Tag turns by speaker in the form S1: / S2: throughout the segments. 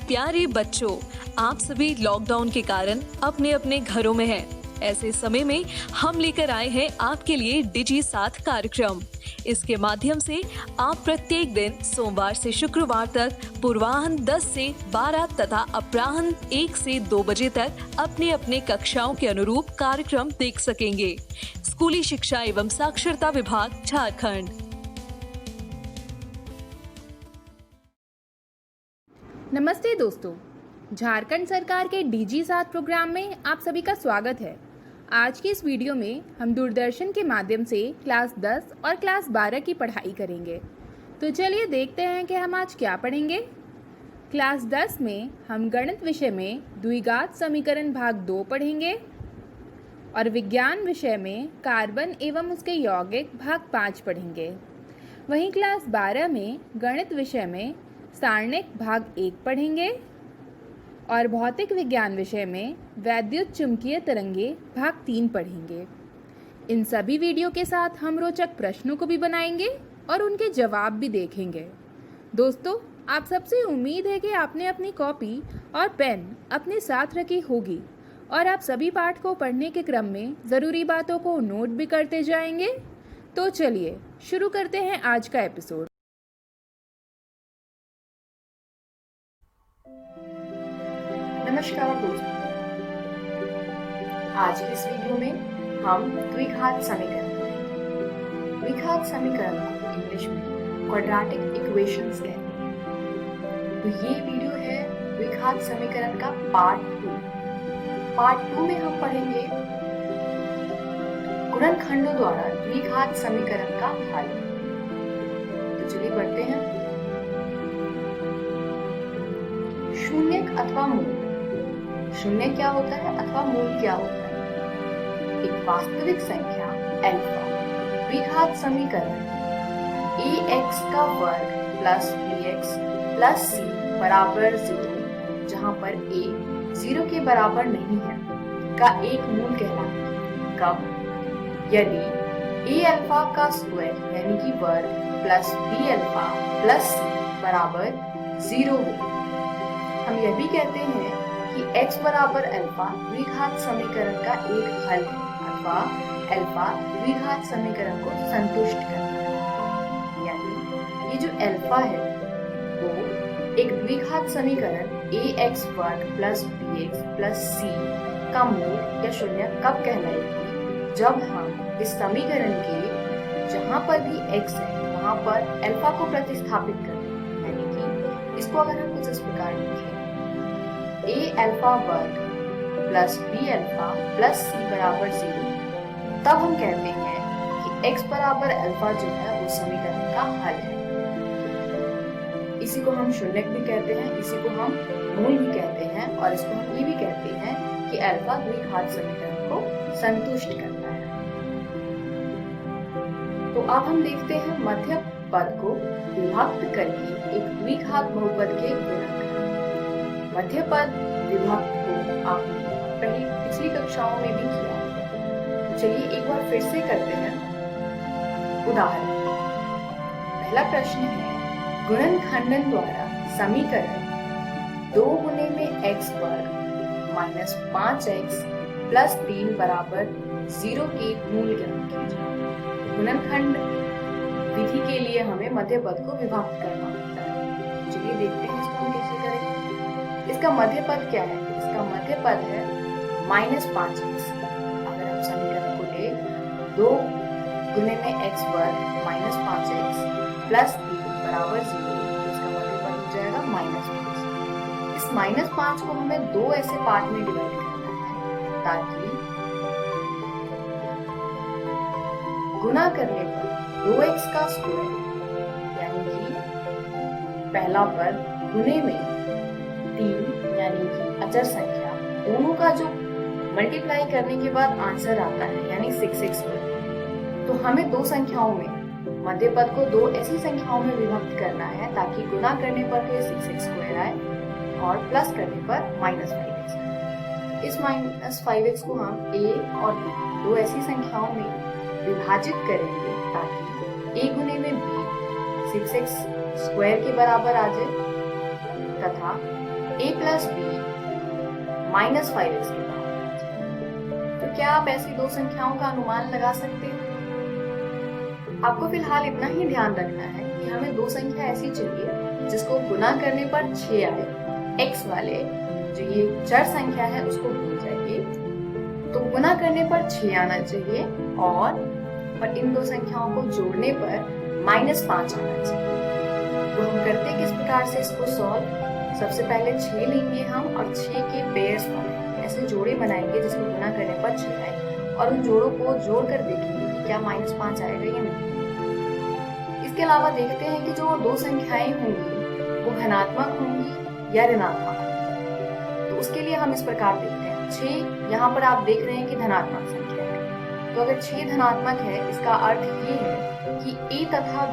S1: प्यारे बच्चों, आप सभी लॉकडाउन के कारण अपने अपने घरों में हैं। ऐसे समय में हम लेकर आए हैं आपके लिए डिजी साथ कार्यक्रम। इसके माध्यम से आप प्रत्येक दिन सोमवार से शुक्रवार तक पूर्वाह्न 10 से 12 तथा अपराह्न 1 से 2 बजे तक अपने अपने कक्षाओं के अनुरूप कार्यक्रम देख सकेंगे। स्कूली शिक्षा एवं साक्षरता विभाग, झारखंड।
S2: नमस्ते दोस्तों, झारखंड सरकार के डीजी साथ प्रोग्राम में आप सभी का स्वागत है। आज की इस वीडियो में हम दूरदर्शन के माध्यम से क्लास 10 और क्लास 12 की पढ़ाई करेंगे। तो चलिए देखते हैं कि हम आज क्या पढ़ेंगे। क्लास 10 में हम गणित विषय में द्विघात समीकरण भाग 2 पढ़ेंगे और विज्ञान विषय में कार्बन एवं उसके यौगिक भाग 5 पढ़ेंगे। वहीं क्लास 12 में गणित विषय में सारणिक भाग 1 पढ़ेंगे और भौतिक विज्ञान विषय में वैद्युत चुंबकीय तरंगे भाग 3 पढ़ेंगे। इन सभी वीडियो के साथ हम रोचक प्रश्नों को भी बनाएंगे और उनके जवाब भी देखेंगे। दोस्तों, आप सबसे उम्मीद है कि आपने अपनी कॉपी और पेन अपने साथ रखी होगी और आप सभी पाठ को पढ़ने के क्रम में ज़रूरी बातों को नोट भी करते जाएंगे। तो चलिए शुरू करते हैं आज का एपिसोड।
S3: नमस्कार दोस्तों, आज की इस वीडियो में हम द्विघात समीकरण पढ़ेंगे। द्विघात समीकरण को इंग्लिश में क्वाड्रेटिक इक्वेशंस कहते हैं। तो ये वीडियो है द्विघात समीकरण का पार्ट 2। पार्ट 2 में हम पढ़ेंगे गुणनखंडों द्वारा द्विघात समीकरण का हल। तो चलिए पढ़ते हैं। शून्यक अथवा मूल। शून्य क्या होता है अथवा मूल क्या होता है? एक वास्तविक संख्या अल्फा द्विघात समीकरण ax का वर्ग प्लस bx प्लस c बराबर 0, जहाँ पर a 0 के बराबर नहीं है, का एक मूल कहलाता है। कब? यदि a अल्फा का स्क्वायर यानी कि वर्ग plus b alpha plus c बराबर 0 हो। हम यह भी कहते हैं कि x बराबर अल्फा द्विघात समीकरण का एक हल है अथवा अल्फा द्विघात समीकरण को संतुष्ट करता है। यानी ये जो अल्फा है वो एक द्विघात समीकरण ax वर्ग प्लस bx प्लस c का मूल या शून्य कब कहलाएगी? जब हम इस समीकरण के जहाँ पर भी x है वहाँ पर अल्फा को प्रतिस्थापित करते हैं। यानी कि इसको अगर हम कुछ इस प्रकार लिखें, a अल्फा वर्ग plus b alpha plus c बराबर 0, तब हम कहते हैं कि x बराबर अल्फा जो है वो समीकरण का हल है। इसी को हम शून्यक भी कहते हैं, इसी को हम मूल भी कहते हैं और इसको हम ये भी कहते हैं कि अल्फा द्विघात समीकरण को संतुष्ट करता है। तो अब हम देखते हैं मध्य पद को विभक्त करके एक द्विघात बहुपद के गुणनखंड। मध्य पद विभक्त को आपने पिछली कक्षाओं में भी किया। चलिए एक बार फिर से करते हैं। उदाहरण, पहला प्रश्न है, गुणनखंडन द्वारा समीकरण 2 गुने में x वर्ग माइनस 5x प्लस 3 बराबर 0 के मूल ज्ञात कीजिए। गुणनखंड विधि के लिए हमें मध्य पद को विभक्त करना होता है। चलिए देखते हैं इसको हम कैसे करेंगे। इसका मध्य पद क्या है? इसका मध्य पद है माइनस 5x। अगर हम समीकरण को ले 2 गुने में x वर्ग माइनस 5x प्लस 3 बराबर 0, तो इसका मध्य पद हो जाएगा माइनस 5। इस माइनस 5 को हमें 2 ऐसे पार्ट में डिवाइड करना है ताकि गुना करने पर 2x का स्क्वायर यानी कि पहला पद गुने में 3 यानी कि अचर संख्या, दोनों का जो मल्टीप्लाई करने के बाद आंसर आता है यानी 6x वर्ग। तो हमें दो संख्याओं में मध्य पद को 2 ऐसी संख्याओं में विभक्त करना है ताकि गुना करने पर तो 6x स्क्वायर आए और प्लस करने पर माइनस 5x आए। इस माइनस 5x को हम a और b 2 ऐसी संख्याओं में विभाजित करेंगे ताकि a गुने में b 6x स्क्वायर के बराबर आ जाए तथा a plus B minus 5x के बराबर। तो क्या आप ऐसी दो संख्याओं का अनुमान लगा सकते हैं? आपको फिलहाल इतना ही ध्यान रखना है कि हमें दो संख्या ऐसी चाहिए जिसको गुना करने पर 6 आए। x वाले जो ये चर संख्या है उसको भूल जाइए, तो गुना करने पर 6 आना चाहिए और इन दो संख्याओं को जोड़ने पर -5 आना चाहिए। तो हम करते किस प्रकार से इसको सॉल्व? सबसे पहले 6 लेंगे हम और 6 के पेयर्स बनाएंगे, ऐसे जोड़े बनाएंगे जिसको गुना करने पर 6 आए और उन जोड़ों को जोड़कर देखेंगे कि क्या -5 आएगा या नहीं। इसके अलावा देखते हैं कि जो दो संख्याएं होंगी वो धनात्मक होंगी या ऋणात्मक होंगी। तो उसके लिए हम इस प्रकार देखते हैं। 6 यहाँ पर आप देख रहे हैं कि धनात्मक संख्या है, तो अगर 6 धनात्मक है इसका अर्थ ये है कि a तथा b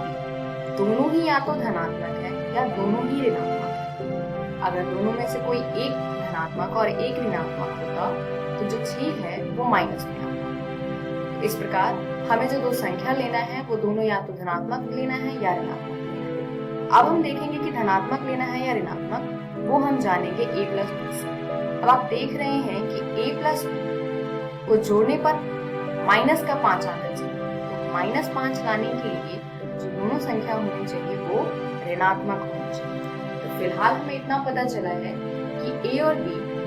S3: दोनों ही या तो धनात्मक है या दोनों ही ऋणात्मक है। अगर दोनों में से कोई एक धनात्मक और एक ऋणात्मक होता तो जो 6 है वो माइनस में आता। इस प्रकार हमें जो दो संख्या लेना है वो दोनों या तो धनात्मक लेना है या ऋणात्मक लेना है। अब हम देखेंगे कि धनात्मक लेना है या ऋणात्मक, वो हम जानेंगे a प्लस b से। अब आप देख रहे हैं कि a प्लस b को जोड़ने पर माइनस का 5 आना चाहिए, तो -5 लाने के लिए जो दोनों संख्या होनी चाहिए वो ऋणात्मक होनी चाहिए। तो फिलहाल हमें इतना पता चला है कि a और b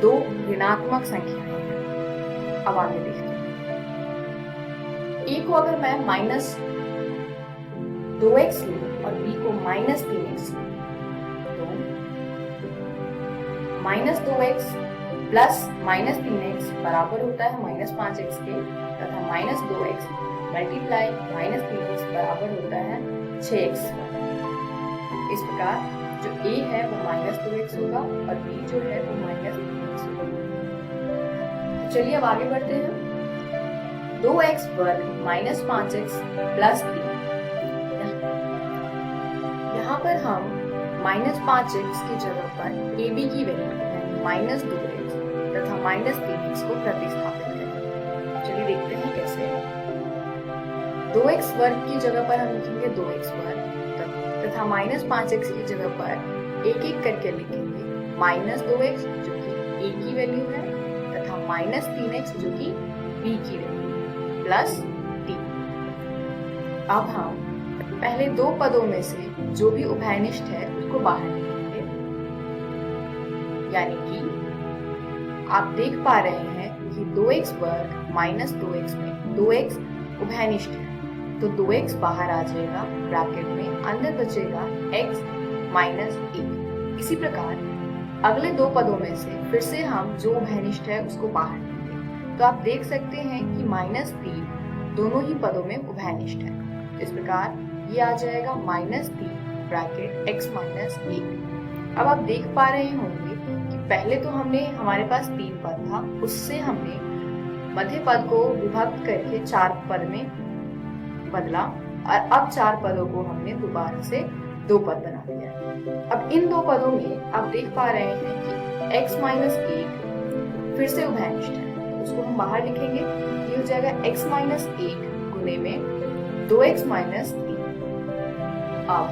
S3: दो ऋणात्मक संख्याएं हैं। अब आगे देखते हैं। a को अगर मैं -2x लूं और b को -3x लूं, तो -2x प्लस -3x बराबर होता है -5x के, तथा -2x मल्टीप्लाई -3x बराबर होता है 6x। इस प्रकार जो a है वो -2x होगा और b जो है वो -3x होगा। तो चलिए अब आगे बढ़ते हैं। 2x वर्ग -5x प्लस 3। यहाँ पर हम -5x की जगह पर ab की वैल्यू -2x तथा -3x को प्रतिस्थापित करें। चलिए देखते हैं कैसे। 2x वर्ग की जगह पर हम लिखेंगे 2x वर्ग तथा -5x की जगह पर एक एक करके लिखेंगे -2x जो कि a की वैल्यू है तथा -3x जो कि b की वैल्यू प्लस t। अब हम पहले दो पदों में से जो भी उभयनिष्ठ है उसको बाहर निकालेंगे, यानी कि आप देख पा रहे हैं कि 2x वर्ग -2x में 2x उभयनिष्ठ है, तो 2x बाहर आ जाएगा ब्रैकेट में, अंदर बचेगा x माइनस 1। इसी प्रकार अगले दो पदों में से फिर से हम जो उभयनिष्ठ है उसको बाहर लेंगे, तो आप देख सकते हैं कि -3 दोनों ही पदों में उभयनिष्ठ है। इस प्रकार ये आ जाएगा -3 ब्रैकेट x माइनस 1। अब आप देख पा रहे होंगे कि पहले तो हमने हमारे पास 3 पद था, उससे हमने मध्य पद को विभक्त करके 4 पद में बदला और अब 4 पदों को हमने दोबारा से 2 पद बना दिया। अब इन 2 पदों में आप देख पा रहे हैं कि x माइनस 1 फिर से उभयनिष्ठ है, तो उसको हम बाहर लिखेंगे। ये हो जाएगा x माइनस 1 गुने में 2x माइनस 3। अब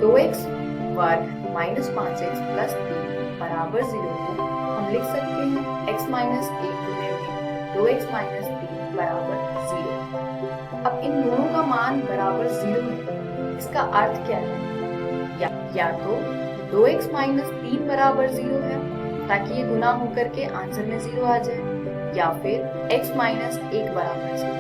S3: 2x वर्ग माइनस 5x प्लस 3 बराबर 0 को हम लिख सकते हैं x माइनस 1 गुने में 2x माइनस 3 बराबर 0। अब इन दोनों का मान बराबर 0 है, इसका अर्थ क्या है? या तो 2x माइनस 3 बराबर 0 है ताकि ये गुना होकर के आंसर में 0 आ जाए, या फिर x माइनस 1 बराबर 0।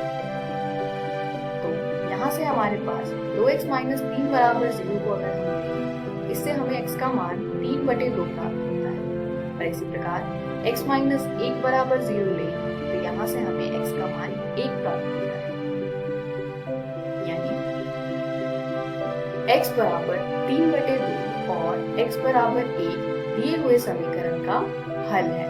S3: तो यहाँ से हमारे पास 2x माइनस 3 बराबर 0 को अगर हम लें, इससे हमें x का मान 3/2 प्राप्त होता है। और इसी प्रकार x माइनस 1 बराबर 0 लें तो यहाँ से हमें x का मान 1 प्राप्त होता है, यानी x बराबर 3/2 और x बराबर 1 दिए हुए समीकरण का हल है।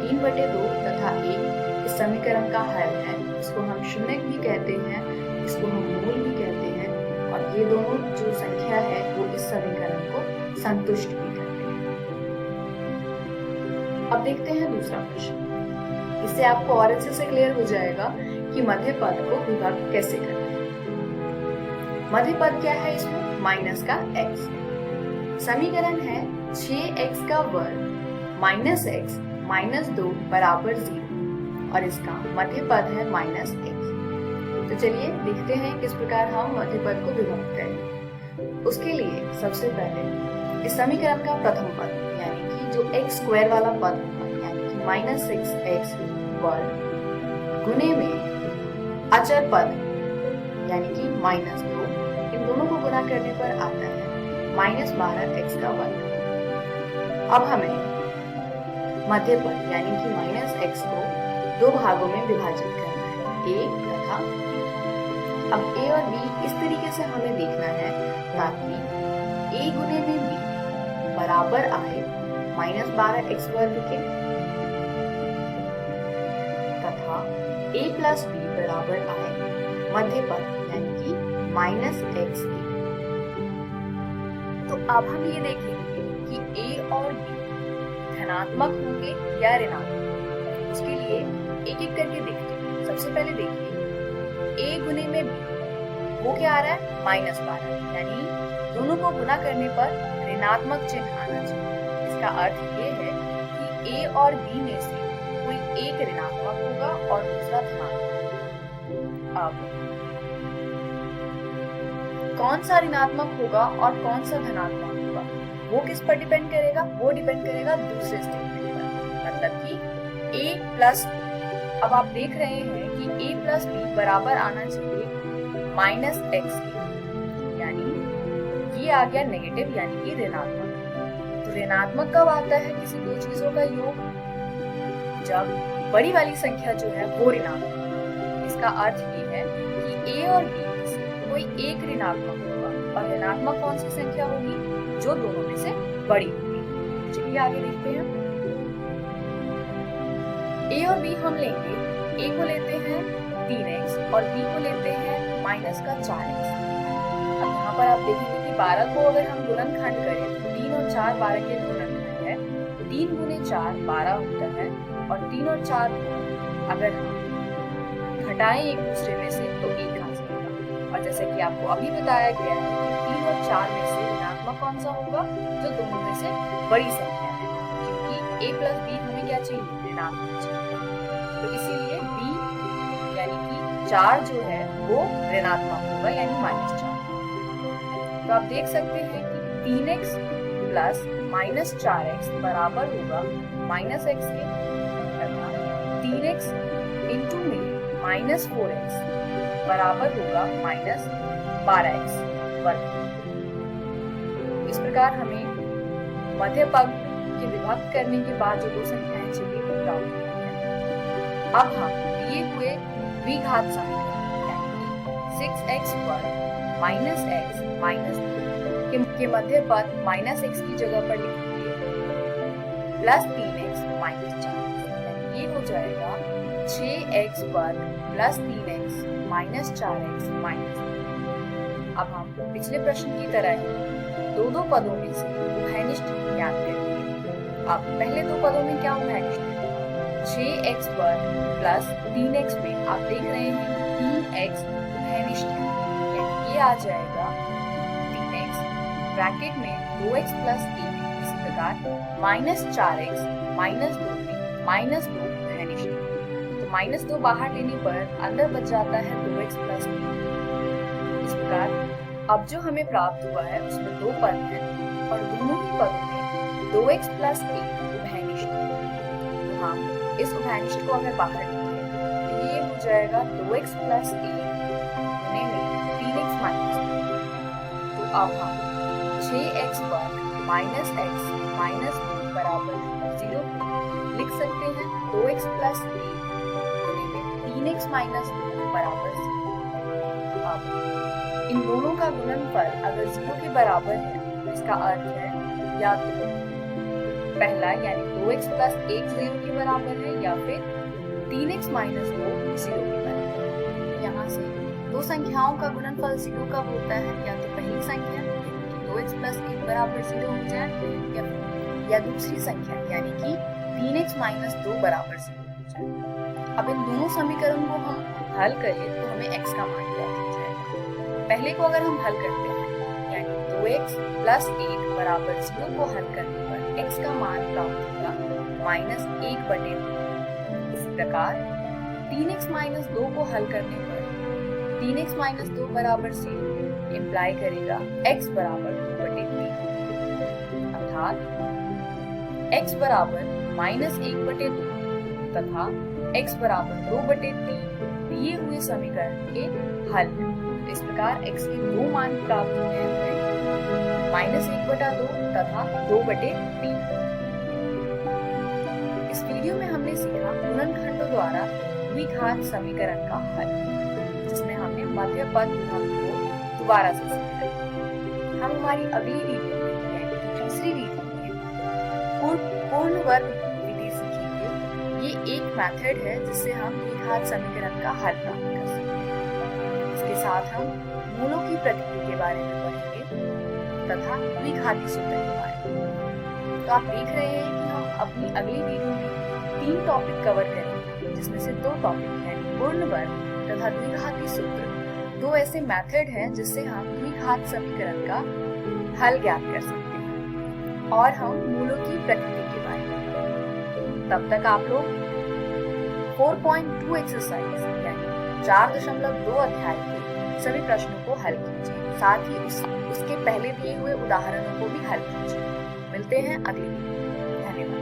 S3: 3/2 तथा 1 इस समीकरण का हल है। इसको हम शून्यक भी कहते हैं, इसको हम मूल भी कहते हैं, और ये दोनों जो संख्या है वो इस समीकरण को संतुष्ट भी करते हैं। अब देखते हैं दूसरा प्रश्न। इससे आपको और अच्छे से क्लियर हो जाएगा कि मध्य पद को विभक्त कैसे करना है। मध्य पद क्या है? इसमें माइनस का x। समीकरण है 6x का वर्ग माइनस x माइनस 2 बराबर 0 और इसका मध्य पद है माइनस x। तो चलिए देखते हैं किस प्रकार हम मध्य पद को विभक्त करें। उसके लिए सबसे पहले इस समीकरण का प्रथम पद यानी कि जो x स्क्वायर वाला पद यानी कि माइनस 6x वर्ग गुने में अचर पद यानी कि माइनस 2, इन दोनों को गुना करने पर आता है माइनस 12x का वर्ग। अब हमें मध्य पद यानी कि माइनस x को दो भागों में विभाजित करना है, a तथा b। अब a और b इस तरीके से हमें देखना है ताकि a गुने में b बराबर आए माइनस 12x वर्ग के तथा a प्लस b बराबर आए मध्य पद यानी कि माइनस x के। तो अब हम ये देखेंगे कि a और b धनात्मक होंगे या ऋणात्मक। उसके लिए एक एक करके देखते हैं। सबसे पहले देखिए a गुने में b, वो क्या आ रहा है माइनस 12, यानी दोनों को गुना करने पर ऋणात्मक चिन्ह आना चाहिए। इसका अर्थ ये है कि a और b में से कोई एक ऋणात्मक होगा और दूसरा धनात्मक। अब कौन सा ऋणात्मक होगा और कौन सा धनात्मक होगा वो किस पर डिपेंड करेगा? वो डिपेंड करेगा दूसरे स्टेटमेंट पर, मतलब कि a प्लस, अब आप देख रहे हैं कि a प्लस b बराबर आना चाहिए माइनस x के, यानी ये आ गया नेगेटिव यानी कि ऋणात्मक। तो ऋणात्मक कब आता है किसी दो चीजों का योग? जब बड़ी वाली संख्या जो है वो ऋणात्मक। इसका अर्थ ये है कि a और b में से कोई एक ऋणात्मक होगा और ऋणात्मक कौन सी संख्या होगी? जो दोनों में से बड़ी होगी। चलिए आगे देखते हैं। a और b हम लेंगे, a को लेते हैं 3x और b को लेते हैं माइनस का 4x। अब यहाँ पर आप देखेंगे कि 12 को अगर हम गुणनखंड करें तो 3 और 4 12 के गुणनखंड है, 3 गुने 4 12 होता है और 3 और 4 को अगर हम घटाएं एक दूसरे में से तो 1 आ जाएगा। और जैसे कि आपको अभी बताया गया है कि 3 और 4 में से ऋणात्मक कौन सा होगा? जो दोनों में से बड़ी संख्या है, क्योंकि a प्लस b हमें क्या चाहिए? ऋणात्मक चाहिए। तो इसीलिए b यानी कि 4 जो है वो ऋणात्मक होगा यानी माइनस 4। तो आप देख सकते हैं कि 3x प्लस माइनस 4x बराबर होगा माइनस x के, तथा 3x इंटू में माइनस 4x बराबर होगा माइनस 12x वर्ग। इस प्रकार हमें मध्य पद के विभक्त करने के बाद जो दो संख्याएं चाहिए वो प्राप्त होती हैं। अब हम दिए हुए द्विघात समीकरण यानी कि 6x वर्ग माइनस x माइनस 2 के मध्य पद माइनस x की जगह पर लिखेंगे प्लस 3x माइनस 4। ये हो जाएगा 6x वर्ग plus 3x minus 4x minus 2। अब हम पिछले प्रश्न की तरह ही दो पदों में से उभयनिष्ठ ज्ञात करेंगे। अब पहले दो पदों में क्या उभयनिष्ठ है? 6x वर्ग प्लस 3x में आप देख रहे हैं 3x उभयनिष्ठ है, यानी ये आ जाएगा 3x ब्रैकेट में 2x प्लस 1। इसी प्रकार माइनस 4x माइनस 2 में माइनस 2 उभयनिष्ठ है, तो माइनस 2 बाहर लेने पर अंदर बच जाता है 2x प्लस 1। इस प्रकार अब जो हमें प्राप्त हुआ है उसमें दो पद हैं और दोनों ही पदों में 2x प्लस 1 उभयनिष्ठ है। तो हम इस उभयनिष्ठ को अगर बाहर लिखें तो ये हो जाएगा 2x प्लस 1 गुने में 3x माइनस 2। तो अब हम 6x वर्ग माइनस x माइनस 2 बराबर 0 लिख सकते हैं। 2x प्लस 1 गुने में 3x माइनस 2 बराबर 0। अब इन दोनों का गुणनफल अगर 0 के बराबर है तो इसका अर्थ है या तो पहला यानी 2x प्लस 1 0 के बराबर है या फिर 3x माइनस 2 0 के बराबर है। यहाँ से दो संख्याओं का गुणनफल 0 कब होता है? या तो पहली संख्या 2x प्लस 1 बराबर 0 हो जाए या दूसरी संख्या यानी कि 3x माइनस 2 बराबर 0 हो जाए। अब इन दोनों समीकरण को हम हल करें तो हमें x का मान प्राप्त हो जाएगा। पहले को अगर हम हल करते हैं यानी 2x प्लस 8 बराबर 0 को हल करने पर x का मान प्राप्त होगा -1/2। इसी प्रकार 3x माइनस 2 को हल करने पर 3x माइनस 2 बराबर 0 इम्प्लाई करेगा x बराबर 2/3, अर्थात x बराबर -1/2 तथा x बराबर 2/3 दिए हुए समीकरण के हल। तो इस प्रकार x के दो मान प्राप्त हुए हैं, -1/2 तथा 2/3। इस वीडियो में हमने सीखा गुणनखंडों द्वारा द्विघात समीकरण का हल, जिसमें हमने मध्य पद विभक्त को दोबारा से सीखा। हम हमारी अगली वीडियो में यानी कि तीसरी वीडियो में पूर्ण वर्ग विधि सीखेंगे। ये एक मेथड है जिससे हम द्विघात समीकरण का हल प्राप्त कर सकते हैं। इसके साथ हम मूलों की प्रकृति के बारे में पढ़ेंगे तथा द्विघाती सूत्र के बारे में। तो आप देख रहे हैं कि हम अपनी अगली वीडियो में 3 टॉपिक कवर करेंगे, जिसमें से 2 टॉपिक हैं पूर्ण वर्ग तथा द्विघाती सूत्र। 2 ऐसे मेथड हैं जिससे हम द्विघात समीकरण का हल ज्ञात कर सकते हैं और हम मूलों की प्रकृति के बारे में। तब तक आप लोग 4.2 एक्सरसाइज यानी 4.2 अध्याय के सभी प्रश्नों को हल कीजिए, साथ ही उसके पहले दिए हुए उदाहरणों को भी हल कीजिए। मिलते हैं अगली वीडियो में। धन्यवाद।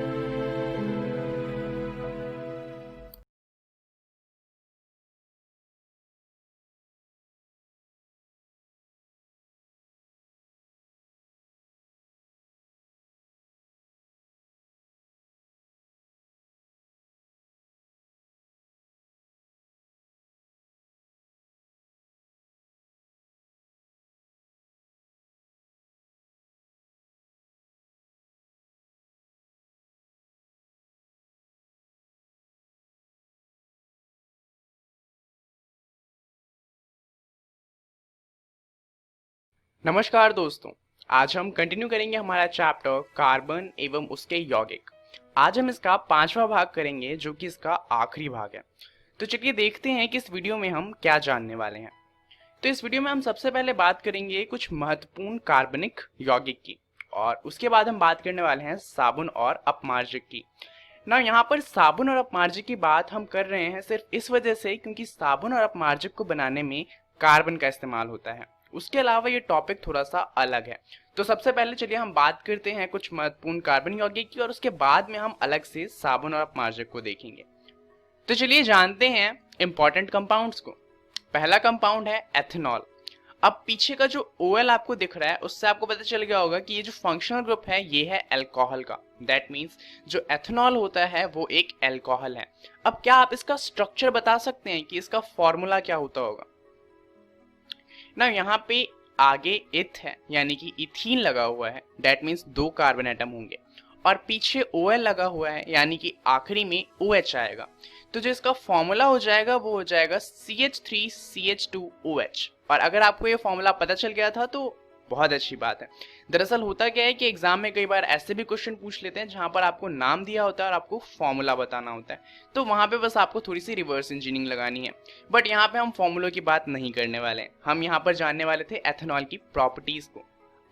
S4: नमस्कार दोस्तों, आज हम कंटिन्यू करेंगे हमारा चैप्टर कार्बन एवं उसके यौगिक। आज हम इसका 5वां भाग करेंगे, जो कि इसका आखिरी भाग है। तो चलिए देखते हैं कि इस वीडियो में हम क्या जानने वाले हैं। तो इस वीडियो में हम सबसे पहले बात करेंगे कुछ महत्वपूर्ण कार्बनिक यौगिक की, और उसके बाद हम बात करने वाले हैं साबुन और अपमार्जक की। ना यहाँ पर साबुन और अपमार्जक की बात हम कर रहे हैं सिर्फ इस वजह से क्योंकि साबुन और अपमार्जक को बनाने में कार्बन का इस्तेमाल होता है। उसके अलावा ये टॉपिक थोड़ा सा अलग है। तो सबसे पहले चलिए हम बात करते हैं कुछ महत्वपूर्ण कार्बन यौगिक की, और उसके बाद में हम अलग से साबुन और अपमार्जक को देखेंगे। तो चलिए जानते हैं इंपॉर्टेंट कंपाउंड्स को। पहला कंपाउंड है एथेनॉल। अब पीछे का जो OL आपको दिख रहा है उससे आपको पता चल गया होगा कि ये जो फंक्शनल ग्रुप है ये है अल्कोहल का। दैट मीन्स जो एथेनॉल होता है वो एक अल्कोहल है। अब क्या आप इसका स्ट्रक्चर बता सकते हैं कि इसका फॉर्मूला क्या होता होगा? ना यहाँ पे आगे इथ है यानी कि इथीन लगा हुआ है, दैट मीन्स 2 कार्बन एटम होंगे, और पीछे OL लगा हुआ है यानी कि आखिरी में OH आएगा। तो जो इसका फॉर्मूला हो जाएगा वो हो जाएगा CH3CH2OH। और अगर आपको ये फॉर्मूला पता चल गया था तो बहुत अच्छी बात है। दरअसल होता क्या है कि एग्जाम में कई बार ऐसे भी क्वेश्चन पूछ लेते हैं जहां पर आपको नाम दिया होता है और आपको फॉर्मूला बताना होता है, तो वहां पे बस आपको थोड़ी सी रिवर्स इंजीनियरिंग लगानी है। बट यहाँ पे हम फॉर्मूलों की बात नहीं करने वाले हैं, हम यहाँ पर जानने वाले थे एथेनॉल की प्रॉपर्टीज को।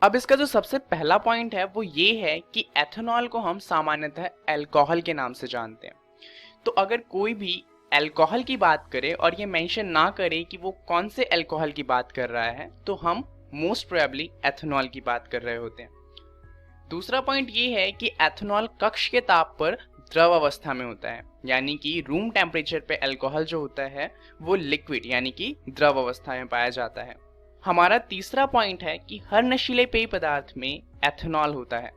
S4: अब इसका जो सबसे पहला पॉइंट है वो ये है कि एथेनॉल को हम सामान्यतः अल्कोहल के नाम से जानते हैं। तो अगर कोई भी अल्कोहल की बात करे और ये मेंशन ना करे कि वो कौन से अल्कोहल की बात कर रहा है, तो हम मोस्ट प्रोबेबली एथेनॉल की बात कर रहे होते हैं। दूसरा पॉइंट ये है कि एथेनॉल कक्ष के ताप पर द्रव अवस्था में होता है, यानी कि रूम टेम्परेचर पे अल्कोहल जो होता है वो लिक्विड यानी कि द्रव अवस्था में पाया जाता है। हमारा तीसरा पॉइंट है कि हर नशीले पेय पदार्थ में एथेनॉल होता है।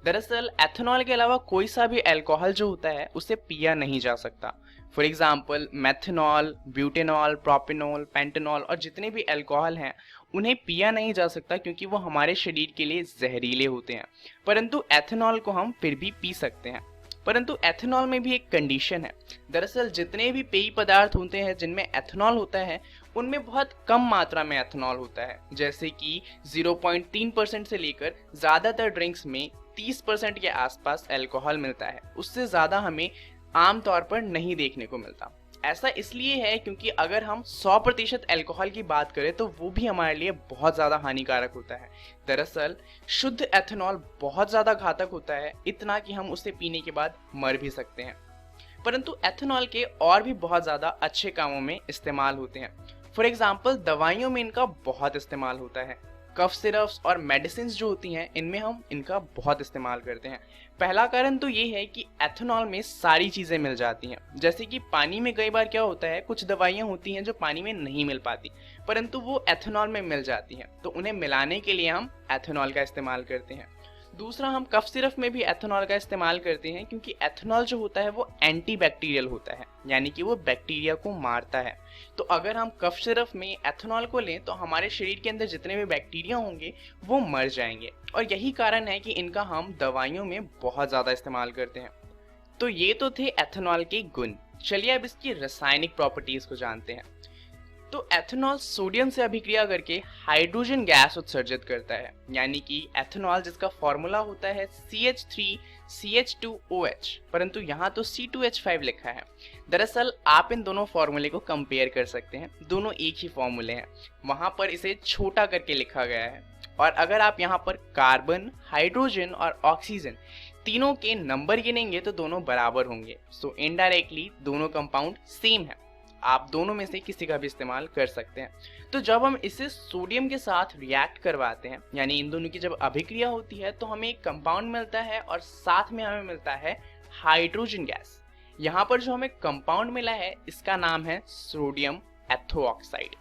S4: दरअसल एथेनॉल के अलावा कोई सा भी अल्कोहल जो होता है उसे पिया नहीं जा सकता। For example methanol, butanol, propanol, pentanol और जितने भी अल्कोहल हैं उन्हें पिया नहीं जा सकता क्योंकि वो हमारे शरीर के लिए जहरीले होते हैं। परंतु एथेनॉल को हम फिर भी पी सकते हैं। परंतु एथेनॉल में भी एक कंडीशन है। दरअसल जितने भी पेय पदार्थ होते हैं जिनमें एथेनॉल होता है उनमें बहुत कम मात्रा में एथेनॉल होता है, जैसे कि 0.3% से लेकर ज़्यादातर ड्रिंक्स में 30% के आसपास अल्कोहल मिलता है। उससे ज़्यादा हमें आमतौर पर नहीं देखने को मिलता। ऐसा इसलिए है क्योंकि अगर हम 100% अल्कोहल की बात करें तो वो भी हमारे लिए बहुत ज़्यादा हानिकारक होता है। दरअसल शुद्ध एथेनॉल बहुत ज़्यादा घातक होता है, इतना कि हम उसे पीने के बाद मर भी सकते हैं। परंतु एथेनॉल के और भी बहुत ज़्यादा अच्छे कामों में इस्तेमाल होते हैं। फॉर एग्जाम्पल दवाइयों में इनका बहुत इस्तेमाल होता है। कफ सिरप्स और मेडिसिन जो होती हैं इनमें हम इनका बहुत इस्तेमाल करते हैं। पहला कारण तो ये है कि एथेनॉल में सारी चीज़ें मिल जाती हैं। जैसे कि पानी में कई बार क्या होता है, कुछ दवाइयाँ होती हैं जो पानी में नहीं मिल पाती, परंतु वो एथेनॉल में मिल जाती हैं, तो उन्हें मिलाने के लिए हम एथेनॉल का इस्तेमाल करते हैं। दूसरा, हम कफ सिरप में भी एथेनॉल का इस्तेमाल करते हैं क्योंकि एथेनॉल जो होता है वो एंटीबैक्टीरियल होता है, यानी कि वो बैक्टीरिया को मारता है। तो अगर हम कफ सिरप में एथेनॉल को लें तो हमारे शरीर के अंदर जितने भी बैक्टीरिया होंगे वो मर जाएंगे, और यही कारण है कि इनका हम दवाइयों में बहुत ज़्यादा इस्तेमाल करते हैं। तो ये तो थे एथेनॉल के गुण। चलिए अब इसकी रासायनिक प्रॉपर्टीज़ को जानते हैं। तो एथेनॉल सोडियम से अभिक्रिया करके हाइड्रोजन गैस उत्सर्जित करता है, यानी कि एथेनॉल जिसका फॉर्मूला होता है CH3CH2OH, परंतु यहाँ तो C2H5 लिखा है। दरअसल आप इन दोनों फॉर्मूले को कंपेयर कर सकते हैं, दोनों एक ही फॉर्मूले हैं, वहाँ पर इसे छोटा करके लिखा गया है। और अगर आप यहाँ पर कार्बन, हाइड्रोजन और ऑक्सीजन तीनों के नंबर गिनेंगे तो दोनों बराबर होंगे। सो इनडायरेक्टली दोनों कंपाउंड सेम है, आप दोनों में से किसी का भी इस्तेमाल कर सकते हैं। तो जब हम इसे सोडियम के साथ रिएक्ट करवाते हैं, यानी इन दोनों की जब अभिक्रिया होती है, तो हमें एक कंपाउंड मिलता है और साथ में हमें मिलता है हाइड्रोजन गैस। यहाँ पर जो हमें कंपाउंड मिला है इसका नाम है सोडियम एथोऑक्साइड।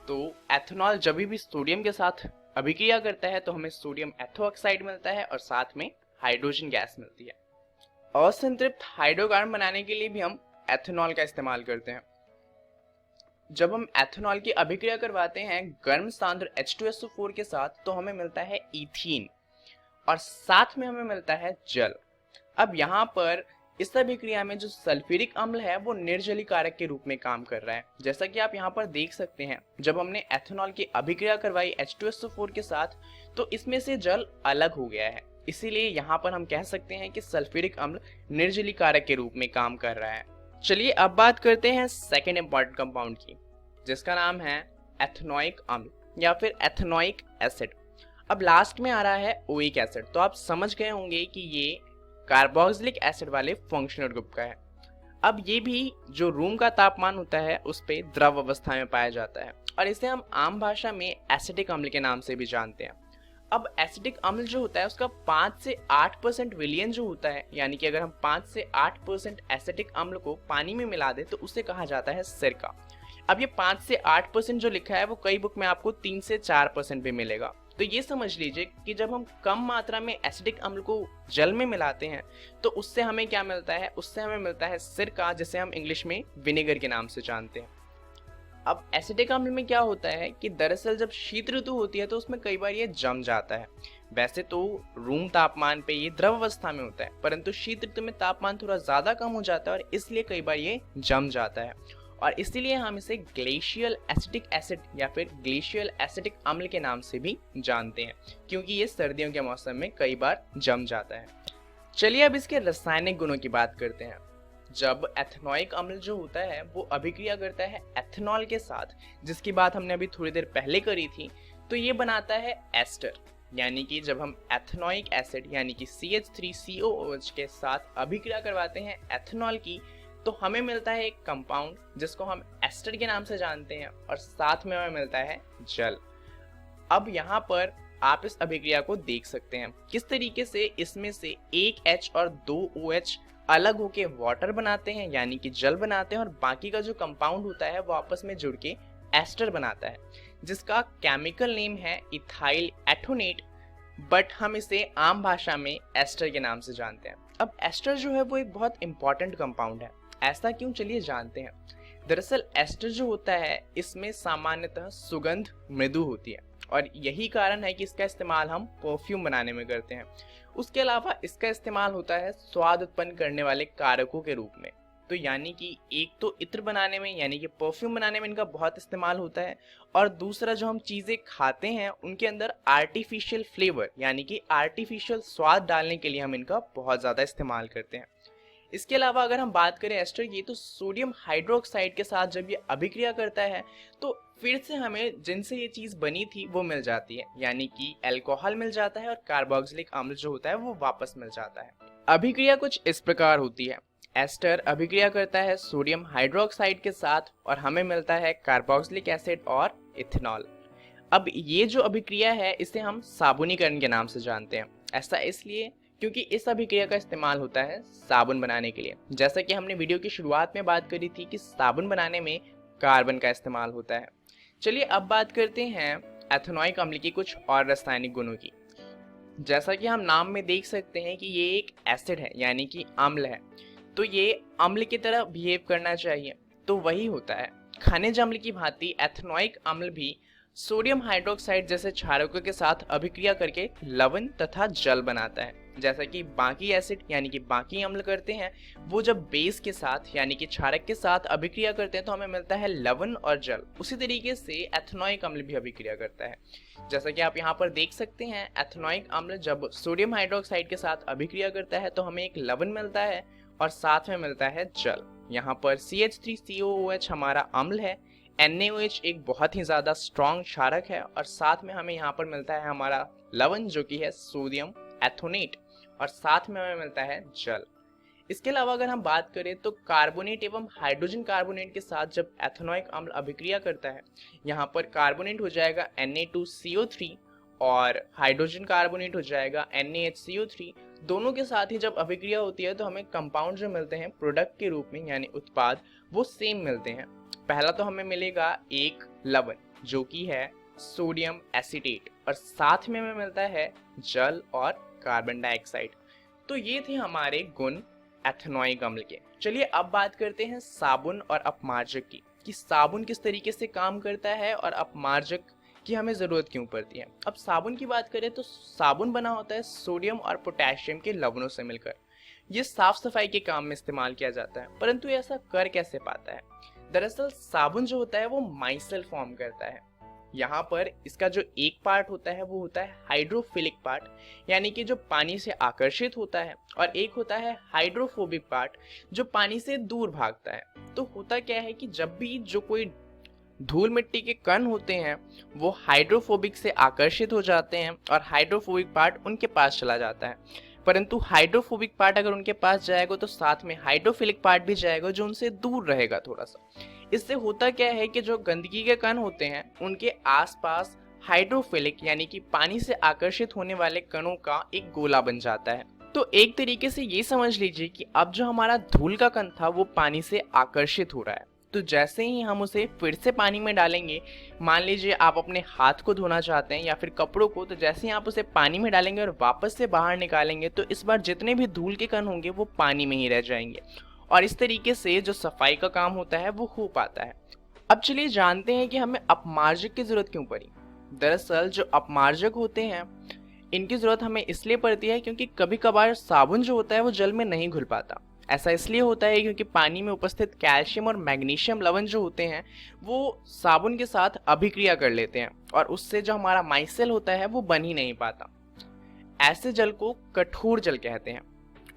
S4: तो एथेनॉल जब भी सोडियम के साथ अभिक्रिया करता है तो हमें सोडियम एथोऑक्साइड मिलता है और साथ में हाइड्रोजन गैस मिलती है। असंतृप्त हाइड्रोकार्बन बनाने के लिए भी हम एथेनॉल का इस्तेमाल करते हैं। जब हम एथेनॉल की अभिक्रिया करवाते हैं गर्म सांद्र H2SO4 के साथ तो हमें मिलता है ईथीन और साथ में हमें मिलता है जल। अब यहाँ पर इस अभिक्रिया में जो सल्फ्यूरिक अम्ल है वो निर्जली कारक के रूप में काम कर रहा है। जैसा कि आप यहाँ पर देख सकते हैं, जब हमने एथेनॉल की अभिक्रिया करवाई H2SO4 के साथ तो इसमें से जल अलग हो गया है, इसीलिए यहाँ पर हम कह सकते हैं कि सल्फ्यूरिक अम्ल निर्जली कारक के रूप में काम कर रहा है। चलिए अब बात करते हैं सेकेंड इंपॉर्टेंट कंपाउंड की, जिसका नाम है एथेनोइक अम्ल या फिर एथेनोइक एसिड। अब लास्ट में आ रहा है ओइक एसिड, तो आप समझ गए होंगे कि ये कार्बोक्सिलिक एसिड वाले फंक्शनल ग्रुप का है। अब ये भी जो रूम का तापमान होता है उस पे द्रव अवस्था में पाया जाता है और इसे हम आम भाषा में एसिटिक अम्ल के नाम से भी जानते हैं। अब एसिडिक अम्ल जो होता है उसका 5 से 8% विलयन जो होता है, यानी कि अगर हम 5 से 8% एसिटिक अम्ल को पानी में मिला दें तो उसे कहा जाता है सिरका। अब ये 5 से 8% जो लिखा है वो कई बुक में आपको 3 से 4% भी मिलेगा। तो ये समझ लीजिए कि जब हम कम मात्रा में एसिडिक अम्ल को जल में मिलाते हैं तो उससे हमें क्या मिलता है, उससे हमें मिलता है सिरका, जिसे हम इंग्लिश में विनेगर के नाम से जानते हैं। अब एसिडिक अम्ल में क्या होता है कि दरअसल जब शीत ऋतु होती है तो उसमें कई बार ये जम जाता है। वैसे तो रूम तापमान पे ये द्रव अवस्था में होता है, परंतु शीत ऋतु में तापमान थोड़ा ज़्यादा कम हो जाता है और इसलिए कई बार ये जम जाता है, और इसीलिए हम इसे ग्लेशियल एसिटिक एसिड या फिर ग्लेशियल एसिटिक अम्ल के नाम से भी जानते हैं, क्योंकि ये सर्दियों के मौसम में कई बार जम जाता है। चलिए अब इसके रासायनिक गुणों की बात करते हैं। जब एथेनोइक अम्ल जो होता है वो अभिक्रिया करता है एथेनॉल के साथ, जिसकी बात हमने अभी थोड़ी देर पहले करी थी, तो ये बनाता है एस्टर, यानी कि जब हम एथेनोइक एसिड यानी कि CH3COOH के साथ अभिक्रिया करवाते हैं एथेनॉल की तो हमें मिलता है एक कंपाउंड जिसको हम एस्टर के नाम से जानते हैं और साथ में हमें मिलता है जल। अब यहाँ पर आप इस अभिक्रिया को देख सकते हैं किस तरीके से इसमें से एक H और 2 OH अलग होके वाटर बनाते हैं, यानी कि जल बनाते हैं, और बाकी का जो कंपाउंड होता है वो आपस में जुड़ के एस्टर बनाता है, जिसका केमिकल नेम है इथाइल एथोनेट, बट हम इसे आम भाषा में एस्टर के नाम से जानते हैं। अब एस्टर जो है वो एक बहुत इंपॉर्टेंट कंपाउंड है। ऐसा क्यों, चलिए जानते हैं। दरअसल एस्टर जो होता है इसमें सामान्यतः सुगंध मृदु होती है और यही कारण है कि इसका इस्तेमाल हम परफ्यूम बनाने में करते हैं। उसके अलावा इसका इस्तेमाल होता है स्वाद उत्पन्न करने वाले कारकों के रूप में। तो यानी कि एक तो इत्र बनाने में यानी कि परफ्यूम बनाने में इनका बहुत इस्तेमाल होता है, और दूसरा जो हम चीज़ें खाते हैं उनके अंदर आर्टिफिशियल फ्लेवर यानी कि आर्टिफिशियल स्वाद डालने के लिए हम इनका बहुत ज़्यादा इस्तेमाल करते हैं। इसके अलावा अगर हम बात करें एस्टर की, तो सोडियम हाइड्रोक्साइड के साथ जब ये अभिक्रिया करता है तो फिर से हमें जिनसे ये चीज़ बनी थी वो मिल जाती है, यानी कि अल्कोहल मिल जाता है और कार्बोक्सिलिक अम्ल जो होता है वो वापस मिल जाता है। अभिक्रिया कुछ इस प्रकार होती है। एस्टर अभिक्रिया करता है सोडियम हाइड्रोक्साइड के साथ और हमें मिलता है कार्बोक्सिलिक एसिड और इथेनॉल। अब ये जो अभिक्रिया है इसे हम साबुनीकरण के नाम से जानते हैं। ऐसा इसलिए क्योंकि इस अभिक्रिया का इस्तेमाल होता है साबुन बनाने के लिए। जैसा कि हमने वीडियो की शुरुआत में बात करी थी कि साबुन बनाने में कार्बन का इस्तेमाल होता है। चलिए अब बात करते हैं एथेनोइक अम्ल की कुछ और रासायनिक गुणों की। जैसा कि हम नाम में देख सकते हैं कि ये एक एसिड है, यानी कि अम्ल है, तो ये अम्ल की तरह बिहेव करना चाहिए, तो वही होता है। खनिज अम्ल की भांति एथेनोइक अम्ल भी सोडियम हाइड्रोक्साइड जैसे क्षारकों के साथ अभिक्रिया करके लवण तथा जल बनाता है। जैसा कि बाकी एसिड यानी कि बाकी अम्ल करते हैं, वो जब बेस के साथ यानी कि क्षारक के साथ अभिक्रिया करते हैं तो हमें मिलता है लवण और जल। उसी तरीके से एथेनोइक अम्ल भी अभिक्रिया करता है। जैसा कि आप यहाँ पर देख सकते हैं, एथेनोइक अम्ल जब सोडियम हाइड्रोक्साइड के साथ अभिक्रिया करता है तो हमें एक लवण मिलता है और साथ में मिलता है जल। यहाँ पर CH3COOH हमारा अम्ल है, NaOH एक बहुत ही ज़्यादा स्ट्रॉन्ग क्षारक है और साथ में हमें यहाँ पर मिलता है हमारा लवण जो कि है सोडियम एथोनेट और साथ में हमें मिलता है जल। इसके अलावा अगर हम बात करें तो कार्बोनेट एवं हाइड्रोजन कार्बोनेट के साथ जब एथेनोइक अम्ल अभिक्रिया करता है, यहाँ पर कार्बोनेट हो जाएगा Na2CO3 और हाइड्रोजन कार्बोनेट हो जाएगा NaHCO3। दोनों के साथ ही जब अभिक्रिया होती है तो हमें कंपाउंड जो मिलते हैं प्रोडक्ट के रूप में यानी उत्पाद, वो सेम मिलते हैं। पहला तो हमें मिलेगा एक लवण जो कि है सोडियम एसीटेट और साथ में हमें मिलता है जल और कार्बन डाइऑक्साइड। तो ये थे हमारे गुण एथेनोइक अम्ल के। चलिए अब बात करते हैं साबुन और अपमार्जक की, कि साबुन किस तरीके से काम करता है और अपमार्जक की हमें ज़रूरत क्यों पड़ती है। अब साबुन की बात करें तो साबुन बना होता है सोडियम और पोटेशियम के लवणों से मिलकर। ये साफ सफाई के काम में इस्तेमाल किया जाता है, परंतु ऐसा कर कैसे पाता है। दरअसल साबुन जो होता है वो माइसेल फॉर्म करता है। यहाँ पर इसका जो एक पार्ट होता है वो होता है हाइड्रोफिलिक पार्ट, यानी कि जो पानी से आकर्षित होता है, और एक होता है हाइड्रोफोबिक पार्ट जो पानी से दूर भागता है। तो होता क्या है कि जब भी जो कोई धूल मिट्टी के कण होते हैं वो हाइड्रोफोबिक से आकर्षित हो जाते हैं और हाइड्रोफोबिक पार्ट उनके पास चला जाता है, परंतु हाइड्रोफोबिक पार्ट अगर उनके पास जाएगा तो साथ में हाइड्रोफिलिक पार्ट भी जाएगा जो उनसे दूर रहेगा थोड़ा सा। इससे होता क्या है कि जो गंदगी के कण होते हैं उनके आसपास हाइड्रोफिलिक यानी कि पानी से आकर्षित होने वाले कणों का एक गोला बन जाता है। तो एक तरीके से ये समझ लीजिए कि अब जो हमारा धूल का कण था वो पानी से आकर्षित हो रहा है। तो जैसे ही हम उसे फिर से पानी में डालेंगे, मान लीजिए आप अपने हाथ को धोना चाहते हैं या फिर कपड़ों को, तो जैसे ही आप उसे पानी में डालेंगे और वापस से बाहर निकालेंगे तो इस बार जितने भी धूल के कण होंगे वो पानी में ही रह जाएंगे और इस तरीके से जो सफाई का काम होता है वो हो पाता है। अब चलिए जानते हैं कि हमें अपमार्जक की जरूरत क्यों पड़ी। दरअसल जो अपमार्जक होते हैं इनकी जरूरत हमें इसलिए पड़ती है क्योंकि कभी कभार साबुन जो होता है वो जल में नहीं घुल पाता। ऐसा इसलिए होता है क्योंकि पानी में उपस्थित कैल्शियम और मैग्नीशियम लवण जो होते हैं वो साबुन के साथ अभिक्रिया कर लेते हैं और उससे जो हमारा माइसेल होता है वो बन ही नहीं पाता। ऐसे जल को कठोर जल कहते हैं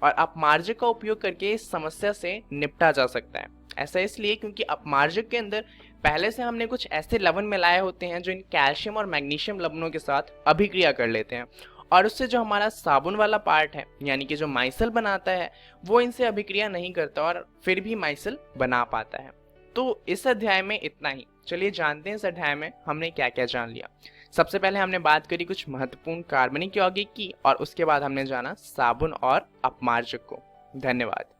S4: और अपमार्जक का उपयोग करके इस समस्या से निपटा जा सकता है। ऐसा इसलिए क्योंकि अपमार्जक के अंदर पहले से हमने कुछ ऐसे लवण मिलाए होते हैं जो इन कैल्शियम और मैग्नीशियम लवणों के साथ अभिक्रिया कर लेते हैं और उससे जो हमारा साबुन वाला पार्ट है यानी कि जो माइसेल बनाता है वो इनसे अभिक्रिया नहीं करता और फिर भी माइसेल बना पाता है। तो इस अध्याय में इतना ही। चलिए जानते हैं इस अध्याय में हमने क्या क्या जान लिया। सबसे पहले हमने बात करी कुछ महत्वपूर्ण कार्बनिक यौगिक की और उसके बाद हमने जाना साबुन और अपमार्जक को। धन्यवाद।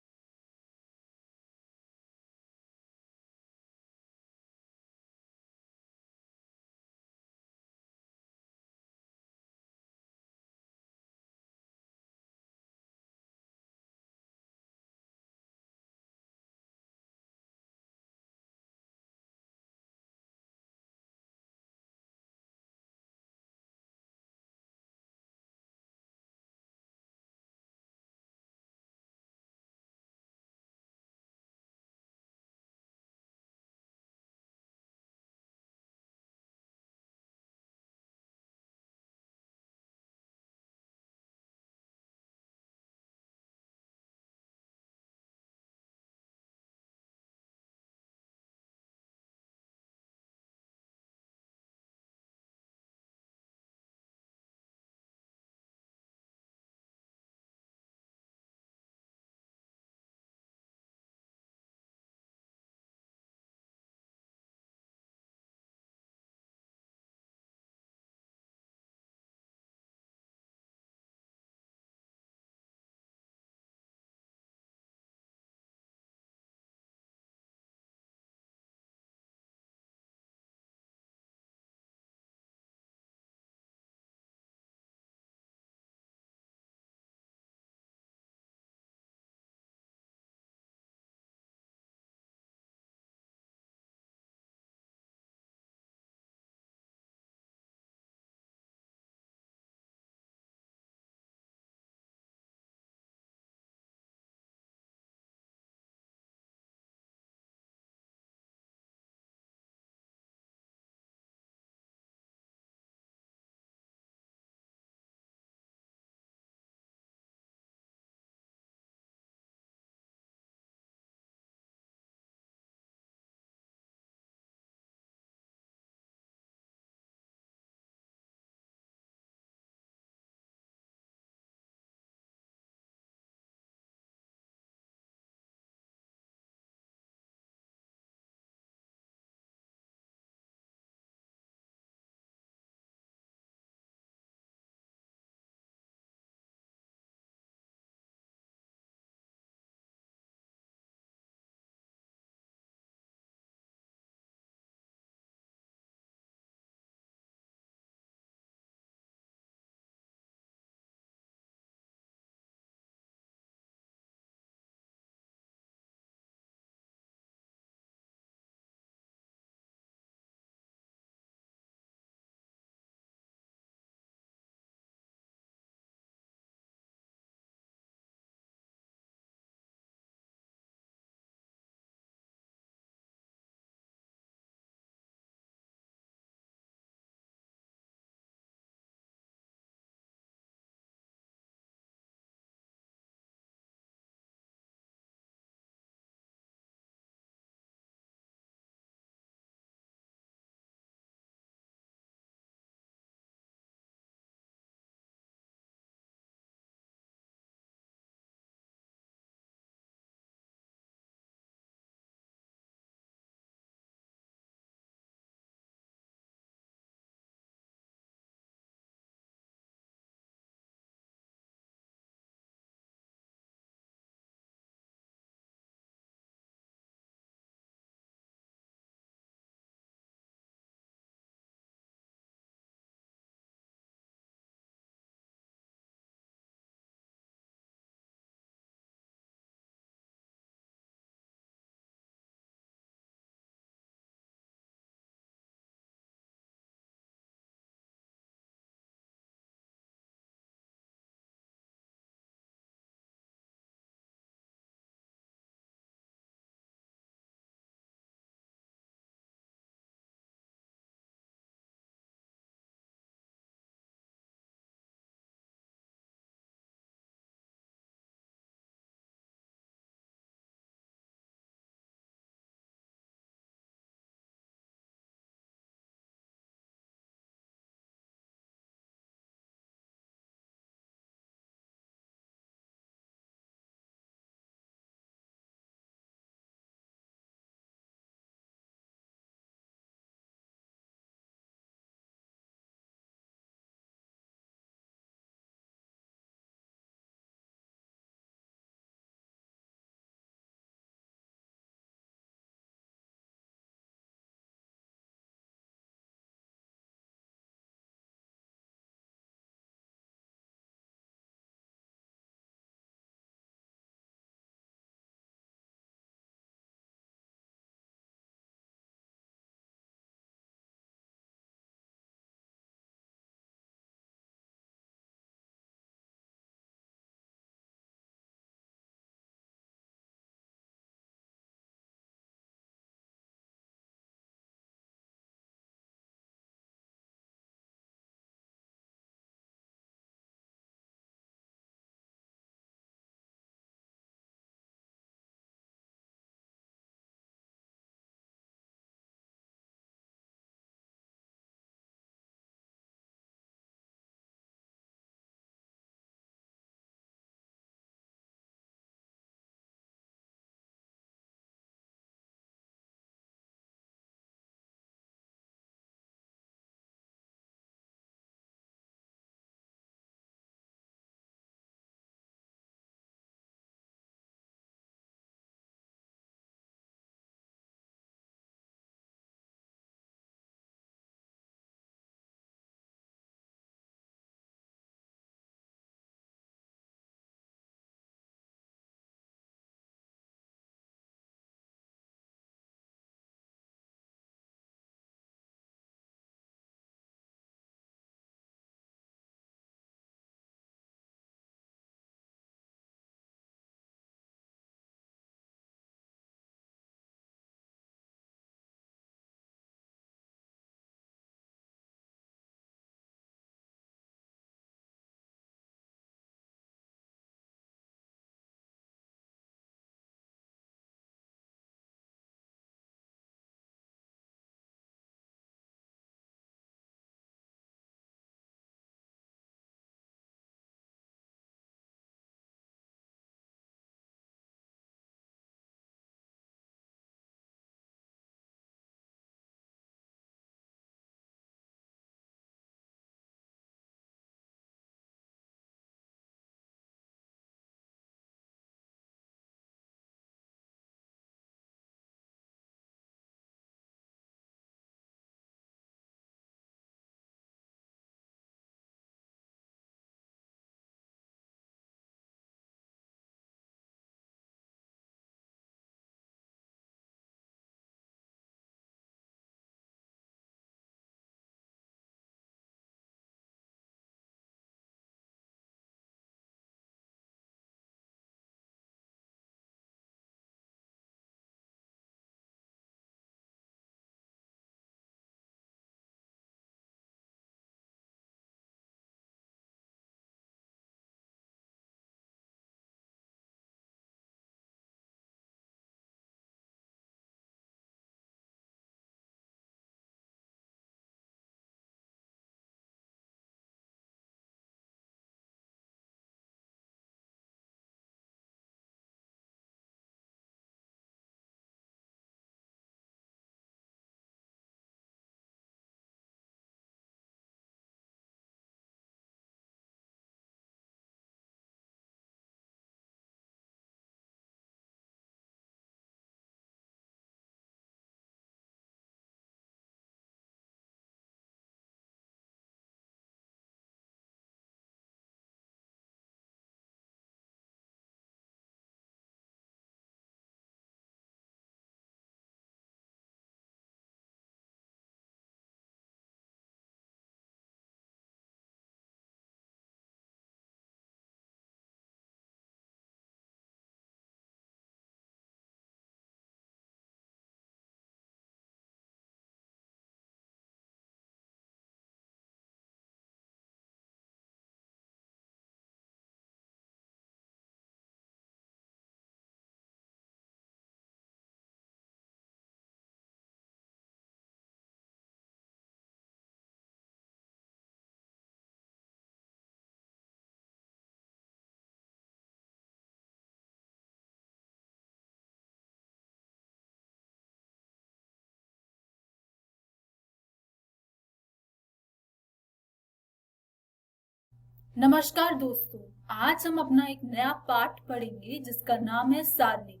S5: नमस्कार दोस्तों, आज हम अपना एक नया पाठ पढ़ेंगे जिसका नाम है सारणिक,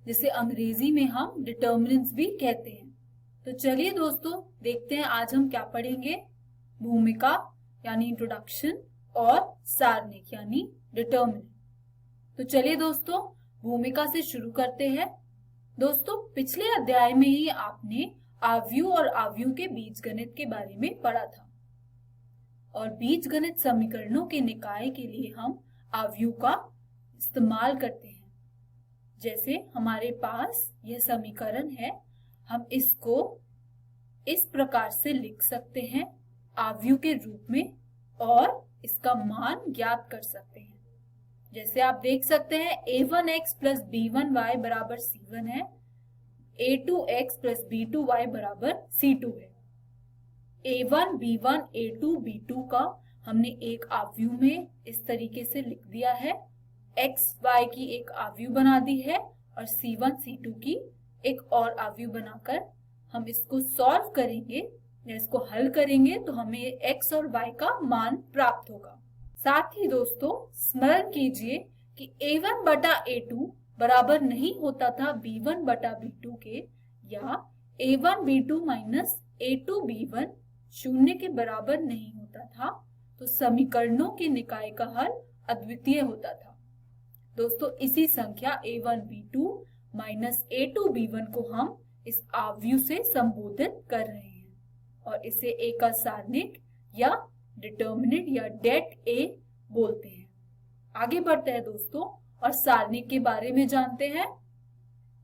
S5: जिसे अंग्रेजी में हम डिटर्मिनेंट्स भी कहते हैं। तो चलिए दोस्तों देखते हैं आज हम क्या पढ़ेंगे। भूमिका यानी इंट्रोडक्शन और सारणिक यानी डिटर्मिनेंट। तो चलिए दोस्तों भूमिका से शुरू करते हैं। दोस्तों पिछले अध्याय में ही आपने आव्यूह और आव्यूह के बीजगणित के बारे में पढ़ा था और बीजगणित समीकरणों के निकाय के लिए हम आव्यूह का इस्तेमाल करते हैं। जैसे हमारे पास यह समीकरण है, हम इसको इस प्रकार से लिख सकते हैं आव्यूह के रूप में और इसका मान ज्ञात कर सकते हैं। जैसे आप देख सकते हैं a1x प्लस b1y बराबर c1 है, a2x प्लस b2y बराबर c2 है। a1 b1 a2 b2 का हमने एक आव्यूह में इस तरीके से लिख दिया है, x y की एक आव्यूह बना दी है और c1 c2 की एक और आव्यूह बनाकर हम इसको सॉल्व करेंगे या इसको हल करेंगे तो हमें x और y का मान प्राप्त होगा। साथ ही दोस्तों स्मरण कीजिए कि a1 बटा a2 बराबर नहीं होता था b1 बटा b2 के, या a1 b2 minus a2 b1 शून्य के बराबर नहीं होता था, तो समीकरणों के निकाय का हल अद्वितीय होता था। दोस्तों इसी संख्या a1 b2 minus a2 b1 को हम इस आव्यूह से संबोधित कर रहे हैं और इसे a का सारणिक या डिटर्मिनेंट या डेट ए बोलते हैं। आगे बढ़ते हैं दोस्तों और सारणिक के बारे में जानते हैं।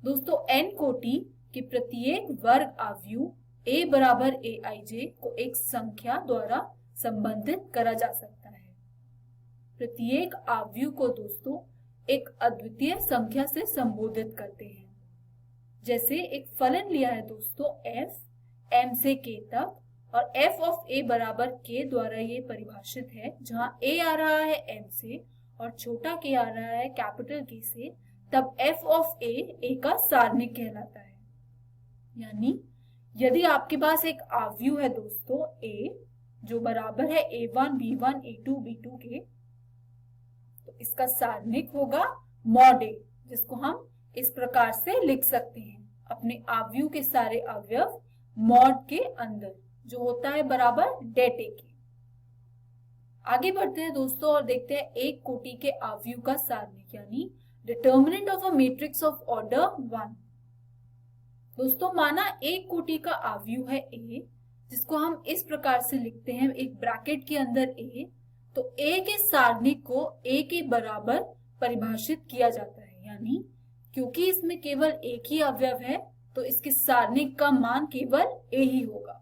S5: दोस्तों n कोटि के प्रत्येक वर्ग आव्यूह a बराबर aij को एक संख्या द्वारा संबंधित करा जा सकता है। प्रत्येक आव्यूह को दोस्तों एक अद्वितीय संख्या से संबोधित करते हैं। जैसे एक फलन लिया है दोस्तों f m से k तक और f ऑफ a बराबर k द्वारा ये परिभाषित है, जहां a आ रहा है m से और छोटा k आ रहा है कैपिटल K से, तब f ऑफ a का सारणिक कहलाता है। यानी यदि आपके पास एक आव्यूह है दोस्तों a जो बराबर है a1 b1 a2 b2 के, तो इसका सारणिक होगा मॉड a, जिसको हम इस प्रकार से लिख सकते हैं अपने आव्यूह के सारे अवयव मॉड के अंदर, जो होता है बराबर डेट ए के। आगे बढ़ते हैं दोस्तों और देखते हैं एक कोटि के आव्यूह का सारणिक यानी determinant of a matrix of order 1। दोस्तों माना एक कोटि का आव्यूह है a, जिसको हम इस प्रकार से लिखते हैं एक ब्रैकेट के अंदर a, तो a के सारणिक को a के बराबर परिभाषित किया जाता है। यानी क्योंकि इसमें केवल एक ही अवयव है तो इसके सारणिक का मान केवल a ही होगा।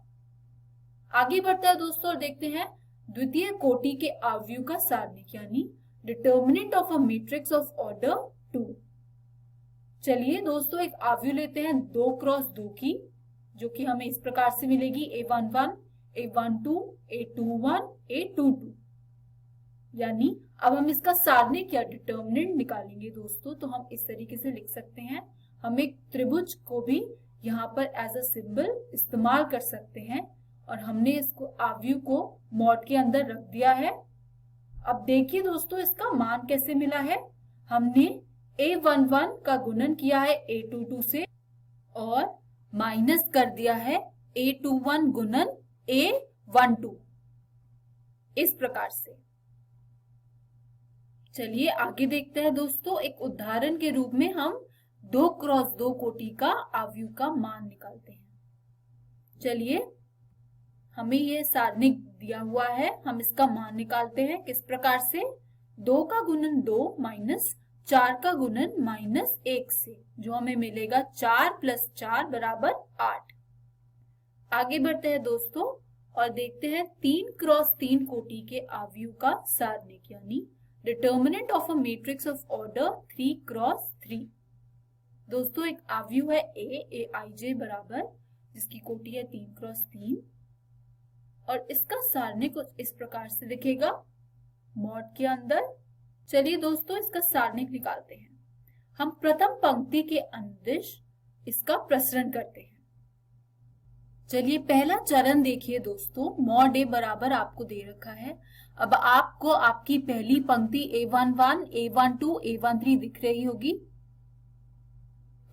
S5: आगे बढ़ता है दोस्तों और देखते हैं द्वितीय कोटि के आव्यूह का सारणिक यानी determinant of a matrix of order 2। चलिए दोस्तों एक आव्यूह लेते हैं 2 क्रॉस 2 की, जो कि हमें इस प्रकार से मिलेगी a11 a12 a21 a22। यानी अब हम इसका सारणिक या डिटर्मिनेंट निकालेंगे दोस्तों, तो हम इस तरीके से लिख सकते हैं। हम एक त्रिभुज को भी यहाँ पर एज अ सिंबल इस्तेमाल कर सकते हैं और हमने इसको आव्यूह को मॉड के अंदर रख दिया है। अब देखिए दोस्तों इसका मान कैसे मिला है। हमने a11 का गुणन किया है a22 से और माइनस कर दिया है a21 गुणन a12, इस प्रकार से। चलिए आगे देखते हैं दोस्तों, एक उदाहरण के रूप में हम 2 क्रॉस 2 कोटि का आव्यूह का मान निकालते हैं। चलिए हमें ये सारणिक दिया हुआ है, हम इसका मान निकालते हैं किस प्रकार से, 2 का गुणन 2 माइनस 4 का गुणन माइनस 1 से, जो हमें मिलेगा 4 प्लस 4 बराबर 8। आगे बढ़ते हैं दोस्तों और देखते हैं 3 क्रॉस 3 कोटि के आव्यूह का सारणिक यानी determinant of a matrix of order 3 cross 3। दोस्तों एक आव्यूह है aij बराबर, जिसकी कोटि है 3 क्रॉस 3 और इसका सारणिक कुछ इस प्रकार से दिखेगा मॉड के अंदर। चलिए दोस्तों इसका सारणिक निकालते हैं। हम प्रथम पंक्ति के अनुदिश इसका प्रसरण करते हैं। चलिए पहला चरण देखिए दोस्तों, मॉड ए बराबर आपको दे रखा है। अब आपको आपकी पहली पंक्ति A11, A12, A13 दिख रही होगी।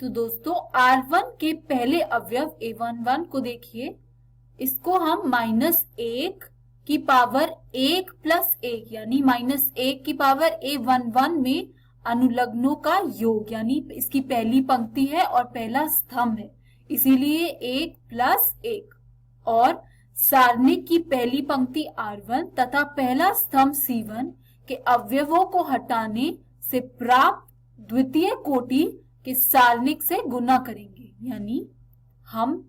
S5: तो दोस्तों R1 के पहले अवयव A11 को देखिए, इसको हम -1 की पावर 1 + 1 यानी -1 की पावर A11 में अनुलग्नों का योग, यानी इसकी पहली पंक्ति है और पहला स्तंभ है, इसीलिए 1 + 1। और सारणिक की पहली पंक्ति R1 तथा पहला स्तंभ C1 के अवयवों को हटाने से प्राप्त द्वितीय कोटि के सारणिक से गुना करेंगे, यानी हम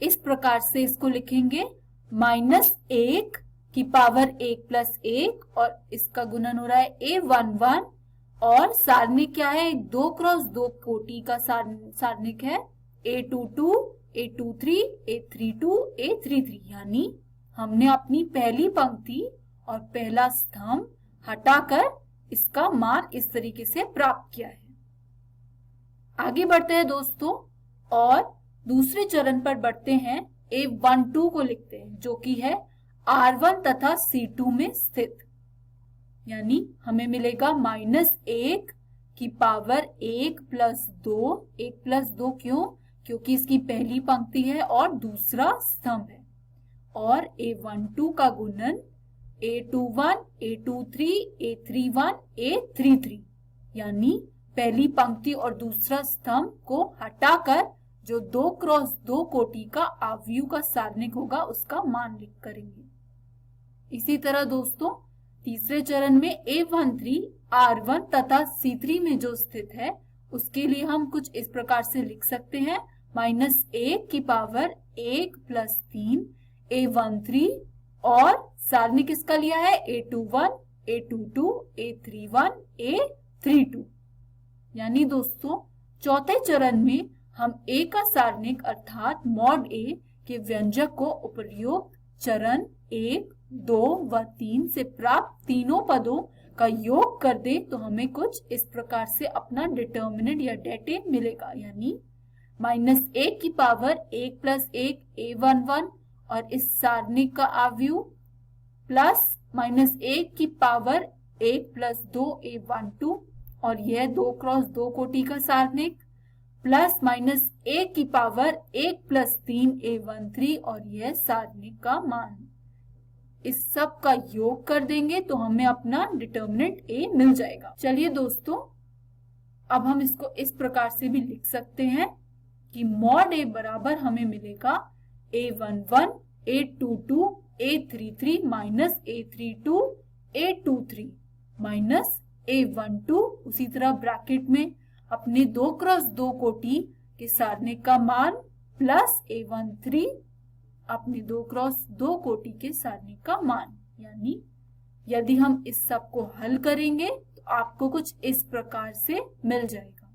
S5: इस प्रकार से इसको लिखेंगे -1 की पावर 1 + 1 और इसका गुणन हो रहा है A11 और सारणिक क्या है, 2 × 2 कोटि का सारणिक है A22, A23, A32, A33, यानी हमने अपनी पहली पंक्ति और पहला स्तंभ हटाकर इसका मान इस तरीके से प्राप्त किया है। आगे बढ़ते हैं दोस्तों और दूसरे चरण पर बढ़ते हैं। A12 को लिखते हैं जो कि है R1 तथा C2 में स्थित, यानी हमें मिलेगा -1 की पावर 1 + 2। 1 + 2 क्यों? क्योंकि इसकी पहली पंक्ति है और दूसरा स्तंभ है। और A12 का गुणन A21, A23, A31, A33, यानी पहली पंक्ति और दूसरा स्तंभ को हटाकर जो 2 × 2 कोटि का आव्यूह का सारणिक होगा उसका मान लिख करेंगे। इसी तरह दोस्तों तीसरे चरण में A13 R1 तथा C3 में जो स्थित है उसके लिए हम कुछ इस प्रकार से लिख सकते हैं, -1 की पावर 1 + 3 A13 और सारणिक इसका लिया है A21, A22, A31, A32, यानी दोस्तों चौथे चरण में हम A का सारणिक अर्थात mod A के व्यंजक को उपर्युक्त चरण 1, 2 व 3 से प्राप्त तीनों पदों का योग कर दे तो हमें कुछ इस प्रकार से अपना डिटर्मिनेंट या डेटे मिलेगा, यानी -1 की पावर 1 + 1 A11 और इस सारणिक का आव्यूह प्लस -1 की पावर 1 + 2 A12 और यह 2 × 2 कोटि का सारणिक प्लस -1 की पावर 1 + 3 A13 और यह सारणिक का मान। इस सब का योग कर देंगे तो हमें अपना डिटर्मिनेंट A मिल जाएगा। चलिए दोस्तों अब हम इसको इस प्रकार से भी लिख सकते हैं कि mod A बराबर हमें मिलेगा A11, A22, A33 -A32, A23 -A12, उसी तरह ब्रैकेट में अपने 2 × 2 कोटि के सारणिक का मान प्लस A13 अपने 2 × 2 कोटि के सारणिक का मान, यानी यदि हम इस सब को हल करेंगे तो आपको कुछ इस प्रकार से मिल जाएगा।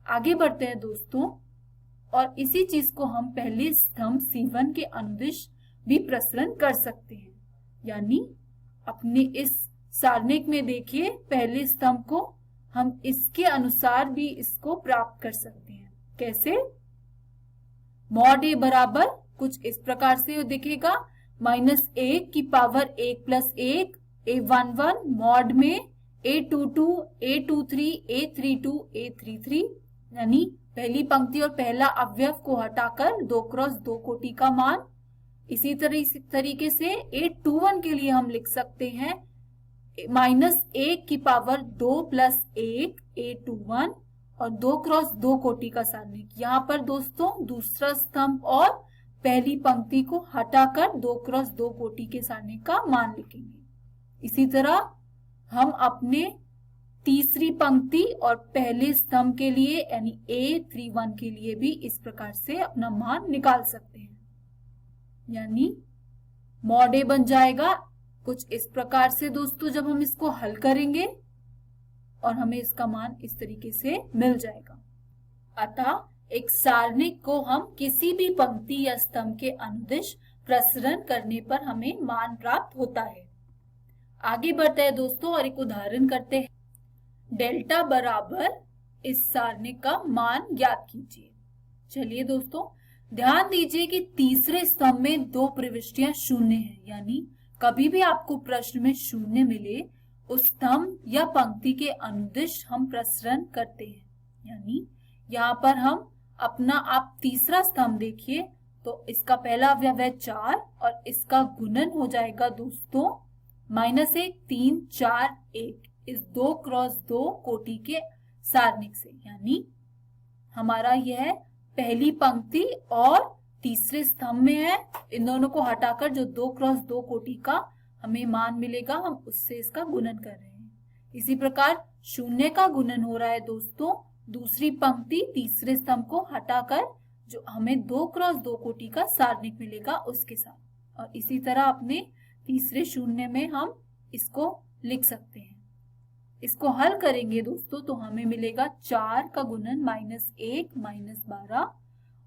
S5: आगे बढ़ते हैं दोस्तों और इसी चीज को हम पहले स्तंभ C1 के अनुदिश भी प्रसरण कर सकते हैं, यानी अपने इस सारणिक में देखिए पहले स्तंभ को हम इसके अनुसार भी इसको प्राप्त कर सकते हैं। कैसे? mod A बराबर कुछ इस प्रकार से दिखेगा, -1 की पावर 1 + 1 A11 mod में A22, A23, A32, A33, यानी पहली पंक्ति और पहला अवयव को हटाकर 2 × 2 कोटि का मान। इसी तरीके से A21 के लिए हम लिख सकते हैं -1 की पावर 2 + 1 A21 और 2 × 2 कोटि का सारणिक। यहाँ पर दोस्तों दूसरा स्तंभ और पहली पंक्ति को हटाकर 2 × 2 कोटि के सारणिक का मान लिखेंगे। इसी तरह हम अपने तीसरी पंक्ति और पहले स्तंभ के लिए यानी A31 के लिए भी इस प्रकार से अपना मान निकाल सकते हैं, यानी mod A बन जाएगा कुछ इस प्रकार से दोस्तों जब हम इसको हल करेंगे और हमें इसका मान इस तरीके से मिल जाएगा। अतः एक सारणिक को हम किसी भी पंक्ति या स्तंभ के अनुदिश प्रसरण करने पर हमें मान प्राप्त होता है। आगे बढ़ते हैं दोस्तों और एक उदाहरण करते हैं। डेल्टा बराबर इस सारणिक का मान ज्ञात कीजिए। चलिए दोस्तों ध्यान दीजिए कि तीसरे स्तंभ में 2 प्रविष्टियां शून्य हैं, यानी कभी भी आपको प्रश्न में शून्य मिले, उस स्तंभ या पंक्ति के अनुदिश हम प्रसरण करते हैं। यानी यहाँ पर हम अपना, आप तीसरा स्तंभ देखिए, तो इसका पहला अवयव है 4 और इसका गुणन हो जाएगा दोस्तों -1, 3, 4, 1 इस 2 क्रॉस 2 कोटि के सारणिक से। यानी हमारा यह पहली पंक्ति और तीसरे स्तंभ में है। इन दोनों को हटाकर जो 2 क्रॉस 2 कोटि का हमें मान मिलेगा, हम उससे इसका गुणन कर रहे हैं। इसी प्रकार शून्य का गुणन हो रहा है दोस्तों दूसरी पंक्ति तीसरे स्तंभ को हटाकर जो हमें 2 क्रॉस 2 कोटि का सारणिक मिलेगा उसके साथ। और इसी तरह अपने तीसरे शून्य में हम इसको लिख सकते हैं। इसको हल करेंगे दोस्तों तो हमें मिलेगा 4 का गुणन -1 -12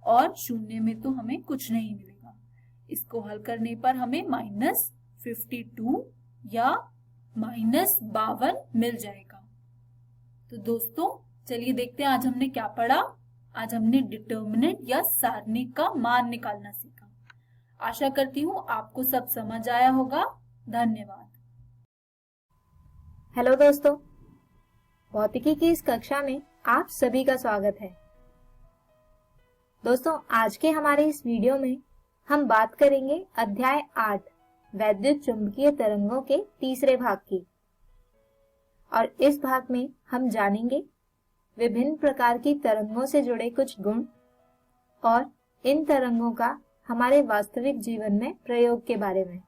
S5: और शून्य में तो हमें कुछ नहीं मिलेगा। इसको हल करने पर हमें -52 या -52 मिल जाएगा। तो दोस्तों चलिए देखते हैं आज हमने क्या पढ़ा। आज हमने डिटर्मिनेंट या सारणिक का मान निकालना सीखा। आशा करती हूँ आपको सब समझ आया होगा। धन्यवाद।
S6: हेलो दोस्तों, भौतिकी की इस कक्षा में आप सभी का स्वागत है। दोस्तों आज के हमारे इस वीडियो में हम बात करेंगे अध्याय 8 वैद्युत चुंबकीय तरंगों के तीसरे भाग की। और इस भाग में हम जानेंगे विभिन्न प्रकार की तरंगों से जुड़े कुछ गुण और इन तरंगों का हमारे वास्तविक जीवन में प्रयोग के बारे में।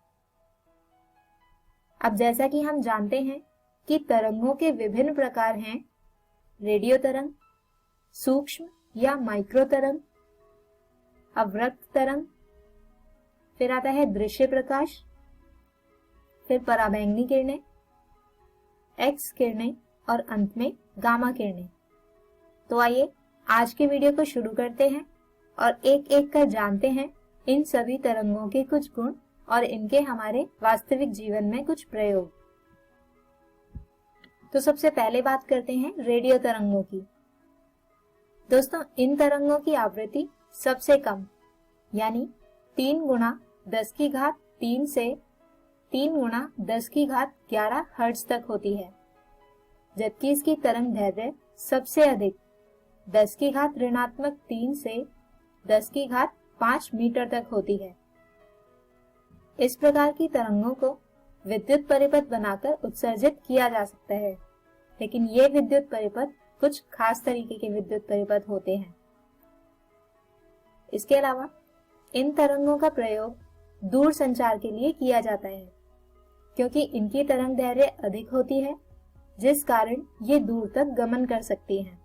S6: अब जैसा कि हम जानते हैं कि तरंगों के विभिन्न प्रकार हैं, रेडियो तरंग, सूक्ष्म या माइक्रो तरंग, अवरक्त तरंग, फिर आता है दृश्य प्रकाश, फिर पराबैंगनी किरणें, एक्स किरणें और अंत में गामा किरणें। तो आइए आज के वीडियो को शुरू करते हैं और एक एक कर जानते हैं इन सभी तरंगों के कुछ गुण और इनके हमारे वास्तविक जीवन में कुछ प्रयोग। तो सबसे पहले बात करते हैं रेडियो तरंगों की। दोस्तों इन तरंगों की आवृत्ति सबसे कम यानी 3 गुणा 10 की घात 3 से 3 गुणा 10 की घात 11 हर्ट्ज तक होती है, जबकि इसकी तरंग दैर्घ्य सबसे अधिक 10 की घात -3 से 10 की घात 5 मीटर तक होती है। इस प्रकार की तरंगों को विद्युत परिपथ बनाकर उत्सर्जित किया जा सकता है, लेकिन ये विद्युत परिपथ कुछ खास तरीके के विद्युत परिपथ होते हैं। इसके अलावा इन तरंगों का प्रयोग दूर संचार के लिए किया जाता है, क्योंकि इनकी तरंग दैर्घ्य अधिक होती है, जिस कारण ये दूर तक गमन कर सकती हैं।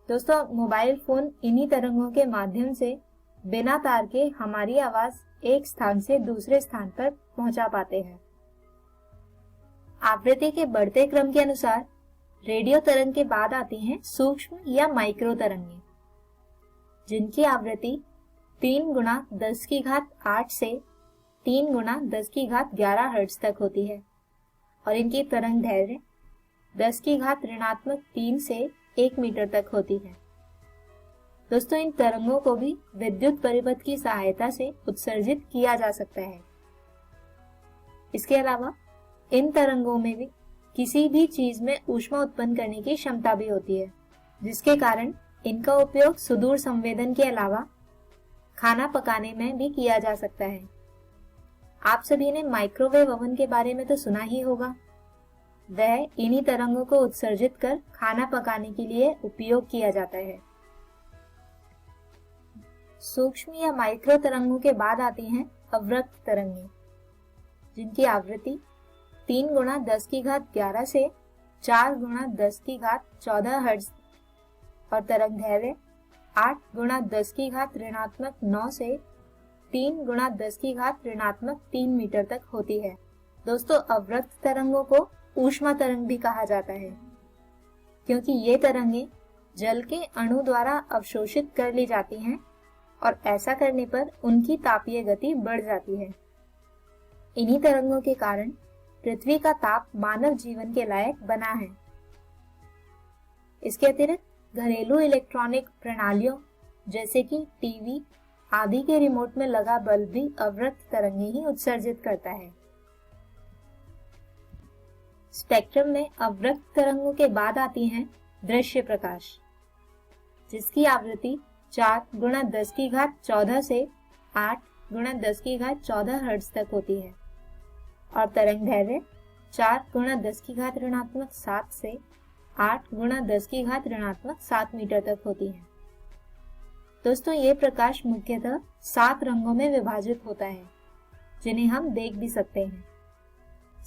S6: दोस्तों मोबाइल फोन इन्हीं तरंगों के माध्यम से बिना तार के हमारी आवाज एक स्थान से दूसरे स्थान पर पहुंचा पाते हैं। आवृत्ति के बढ़ते क्रम के अनुसार रेडियो तरंग के बाद आती हैं सूक्ष्म या माइक्रो तरंगें, जिनकी आवृत्ति 3 गुणा 10 की घात 8 से 3 गुणा 10 की घात 11 हर्ट्ज तक होती है और इनकी तरंग दैर्घ्य 10 की घात -3 से 1 मीटर तक होती है। दोस्तों इन तरंगों को भी विद्युत परिपथ की सहायता से उत्सर्जित किया जा सकता है। इसके अलावा इन तरंगों में भी किसी भी चीज में ऊष्मा उत्पन्न करने की क्षमता भी होती है, जिसके कारण इनका उपयोग सुदूर संवेदन के अलावा खाना पकाने में भी किया जा सकता है। आप सभी ने माइक्रोवेव ओवन के बारे में तो सुना ही होगा। वह इन्हीं तरंगों को उत्सर्जित कर खाना पकाने के लिए उपयोग किया जाता है। सूक्ष्म या माइक्रो तरंगों के बाद आती हैं अवरक्त तरंगें, जिनकी आवृत्ति 3 गुणा 10 की घात 11 से 4 गुणा 10 की घात 14 हर्ट्ज और तरंग दैर्घ्य 8 गुणा 10 की घात -9 से 3 गुणा 10 की घात -3 मीटर तक होती है। दोस्तों अवरक्त तरंगों को ऊष्मा तरंग भी कहा जाता है, क्योंकि ये तरंगें जल के अणु द्वारा अवशोषित कर ली जाती हैं और ऐसा करने पर उनकी तापीय गति बढ़ जाती है। इन्हीं तरंगों के कारण पृथ्वी का ताप मानव जीवन के लायक बना है। इसके अतिरिक्त घरेलू इलेक्ट्रॉनिक प्रणालियों जैसे कि टीवी आदि के रिमोट में लगा बल्ब भी अवृक्त तरंगें ही उत्सर्जित करता है। स्पेक्ट्रम में अवृक्त तरंगों के बाद आती हैं दृश्य प्रकाश, जिसकी आवृत्ति 4 × 10⁻14 से 8 × 10⁻14 हर्ट्ज तक होती है और तरंग दैर्घ्य 4 × 10⁻7 से 8 × 10⁻7 मीटर तक होती है। दोस्तों, ये प्रकाश मुख्यतः 7 रंगों में विभाजित होता है, जिन्हें हम देख भी सकते हैं।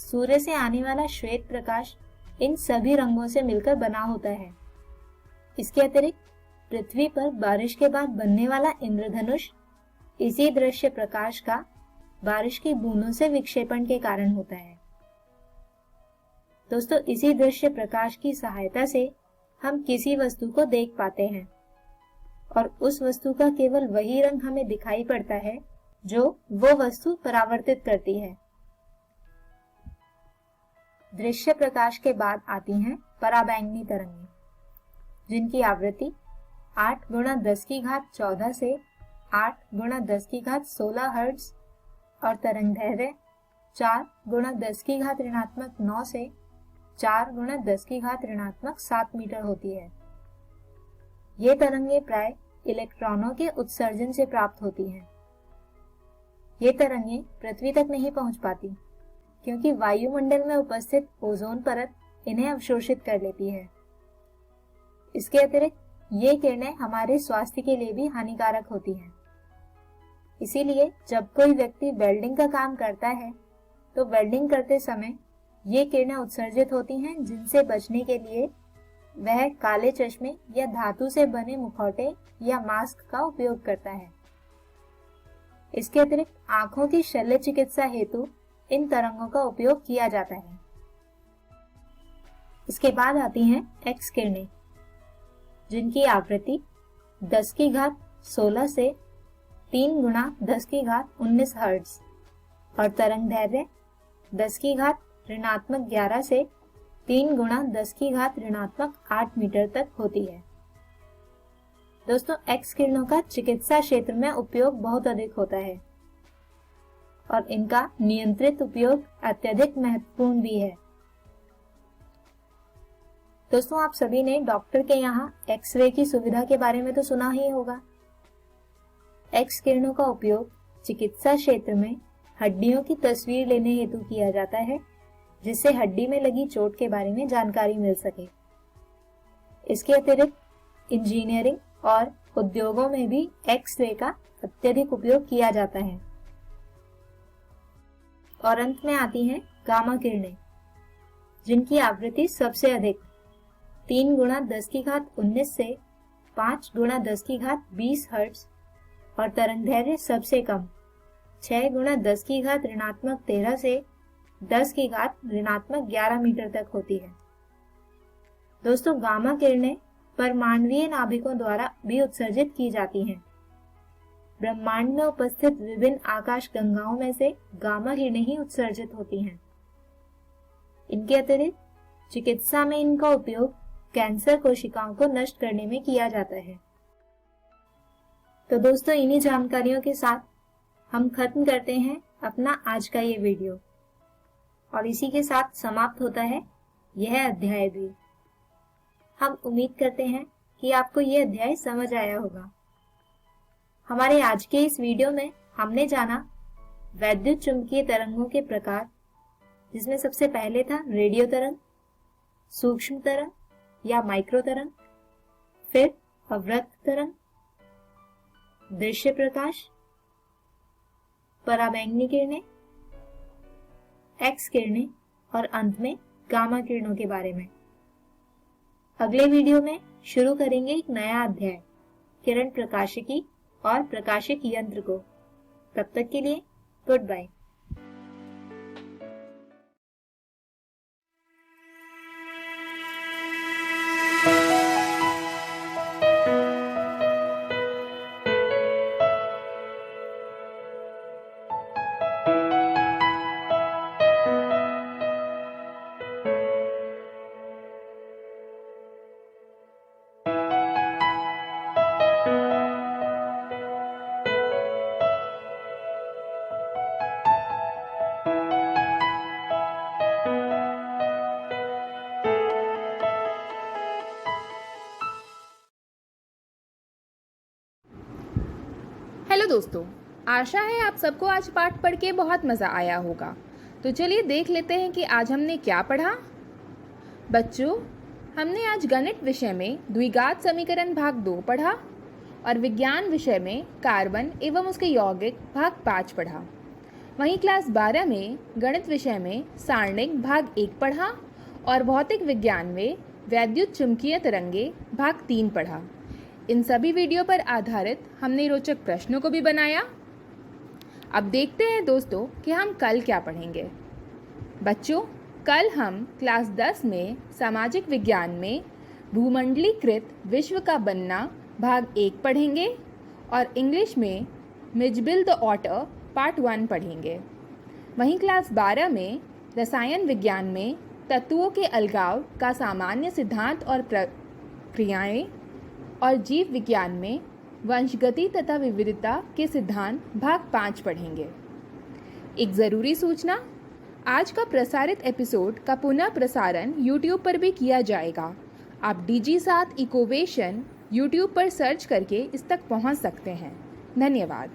S6: सूर्य से आने वाला श्वेत प्रकाश इन सभी रंगों से मिलकर बना होता है। इसके अतिरिक्त पृथ्वी पर बारिश के बाद बनने वाला इंद्रधनुष इसी दृश्य प्रकाश का बारिश की बूंदों से विक्षेपण के कारण होता है। दोस्तों, इसी दृश्य प्रकाश की सहायता से हम किसी वस्तु को देख पाते हैं और उस वस्तु का केवल वही रंग हमें दिखाई पड़ता है जो वो वस्तु परावर्तित करती है। दृश्य प्रकाश के बाद आती हैं पराबैंगनी तरंगें, जिनकी आवृत्ति 8 × 10⁻14 से 8 × 10⁻16 हर्ट्ज और तरंग दैर्घ्य 4 × 10⁻9 से 4 × 10⁻7 मीटर होती है। ये तरंगें प्राय इलेक्ट्रॉनों के उत्सर्जन से प्राप्त होती हैं। ये तरंगें पृथ्वी तक नहीं पहुंच पाती, क्योंकि वायुमंडल में उपस्थित ओजोन परत इन्हें अवशोषित कर लेती है। इसके अतिरिक्त ये किरणें हमारे स्वास्थ्य के लिए भी हानिकारक होती हैं। इसीलिए जब कोई व्यक्ति वेल्डिंग का काम करता है तो वेल्डिंग करते समय ये किरणें उत्सर्जित होती हैं, जिनसे बचने के लिए वह काले चश्मे या धातु से बने मुखौटे या मास्क का उपयोग करता है। इसके अतिरिक्त आंखों की शल्य चिकित्सा हेतु इन तरंगों का उपयोग किया जाता है। इसके बाद आती हैं एक्स किरणें, जिनकी आवृत्ति 10⁻16 से 3 × 10⁻19 हर्ट्ज और तरंग दैर्घ्य 10⁻11 से 3 × 10⁻8 मीटर तक होती है। दोस्तों, एक्स किरणों का चिकित्सा क्षेत्र में उपयोग बहुत अधिक होता है और इनका नियंत्रित उपयोग अत्यधिक महत्वपूर्ण भी है। दोस्तों, आप सभी ने डॉक्टर के यहाँ एक्सरे की सुविधा के बारे में तो सुना ही होगा। एक्स किरणों का उपयोग चिकित्सा क्षेत्र में हड्डियों की तस्वीर लेने हेतु किया जाता है, जिससे हड्डी में लगी चोट के बारे में जानकारी मिल सके। इसके अतिरिक्त इंजीनियरिंग और उद्योगों में भी एक्सरे का अत्यधिक उपयोग किया जाता है। और अंत में आती हैं गामा किरणें, जिनकी आवृत्ति सबसे अधिक 3 × 10⁻19 से 5 × 10⁻20 हर्ट्ज और तरंग दैर्घ्य सबसे कम 6 × 10⁻13 से 10⁻11 मीटर तक होती है। दोस्तों, गामा किरणें परमाणुीय नाभिकों द्वारा भी उत्सर्जित की जाती हैं। ब्रह्मांड में उपस्थित विभिन्न आकाश गंगाओं में से गामा किरणें ही उत्सर्जित होती हैं। इनके अतिरिक्त चिकित्सा में इनका उपयोग कैंसर कोशिकाओं को नष्ट करने में किया जाता है। तो दोस्तों, इन्हीं जानकारियों के साथ हम खत्म करते हैं अपना आज का ये वीडियो और इसी के साथ समाप्त होता है यह अध्याय भी। हम उम्मीद करते हैं कि आपको यह अध्याय समझ आया होगा। हमारे आज के इस वीडियो में हमने जाना वैद्युत चुंबकीय तरंगों के प्रकार, जिसमें सबसे पहले था रेडियो तरंग, सूक्ष्म तरंग या माइक्रो तरंग, फिर अवृक्त तरंग, दृश्य प्रकाश, पराबैंगनी किरणें, एक्स किरणें और अंत में गामा किरणों के बारे में। अगले वीडियो में शुरू करेंगे एक नया अध्याय किरण प्रकाशिकी और प्रकाशिक यंत्र को। तब तक के लिए गुड बाय।
S2: हेलो दोस्तों, आशा है आप सबको आज पाठ पढ़ के बहुत मज़ा आया होगा। तो चलिए देख लेते हैं कि आज हमने क्या पढ़ा। बच्चों, हमने आज गणित विषय में द्विघात समीकरण भाग 2 पढ़ा और विज्ञान विषय में कार्बन एवं उसके यौगिक भाग 5 पढ़ा। वहीं क्लास 12 में गणित विषय में सारणिक भाग 1 पढ़ा और भौतिक विज्ञान में वैद्युत चुंबकीय तरंगे भाग 3 पढ़ा। इन सभी वीडियो पर आधारित हमने रोचक प्रश्नों को भी बनाया। अब देखते हैं दोस्तों कि हम कल क्या पढ़ेंगे। बच्चों, कल हम क्लास 10 में सामाजिक विज्ञान में भूमंडलीकृत विश्व का बनना भाग 1 पढ़ेंगे और इंग्लिश में मिजबिल द ऑटर पार्ट 1 पढ़ेंगे। वहीं क्लास 12 में रसायन विज्ञान में तत्वों के अलगाव का सामान्य सिद्धांत और प्रक्रियाएं और जीव विज्ञान में वंशगति तथा विविधता के सिद्धांत भाग 5 पढ़ेंगे। एक ज़रूरी सूचना, आज का प्रसारित एपिसोड का पुनः प्रसारण YouTube पर भी किया जाएगा। आप DG7 इकोवेशन YouTube पर सर्च करके इस तक पहुंच सकते हैं। धन्यवाद।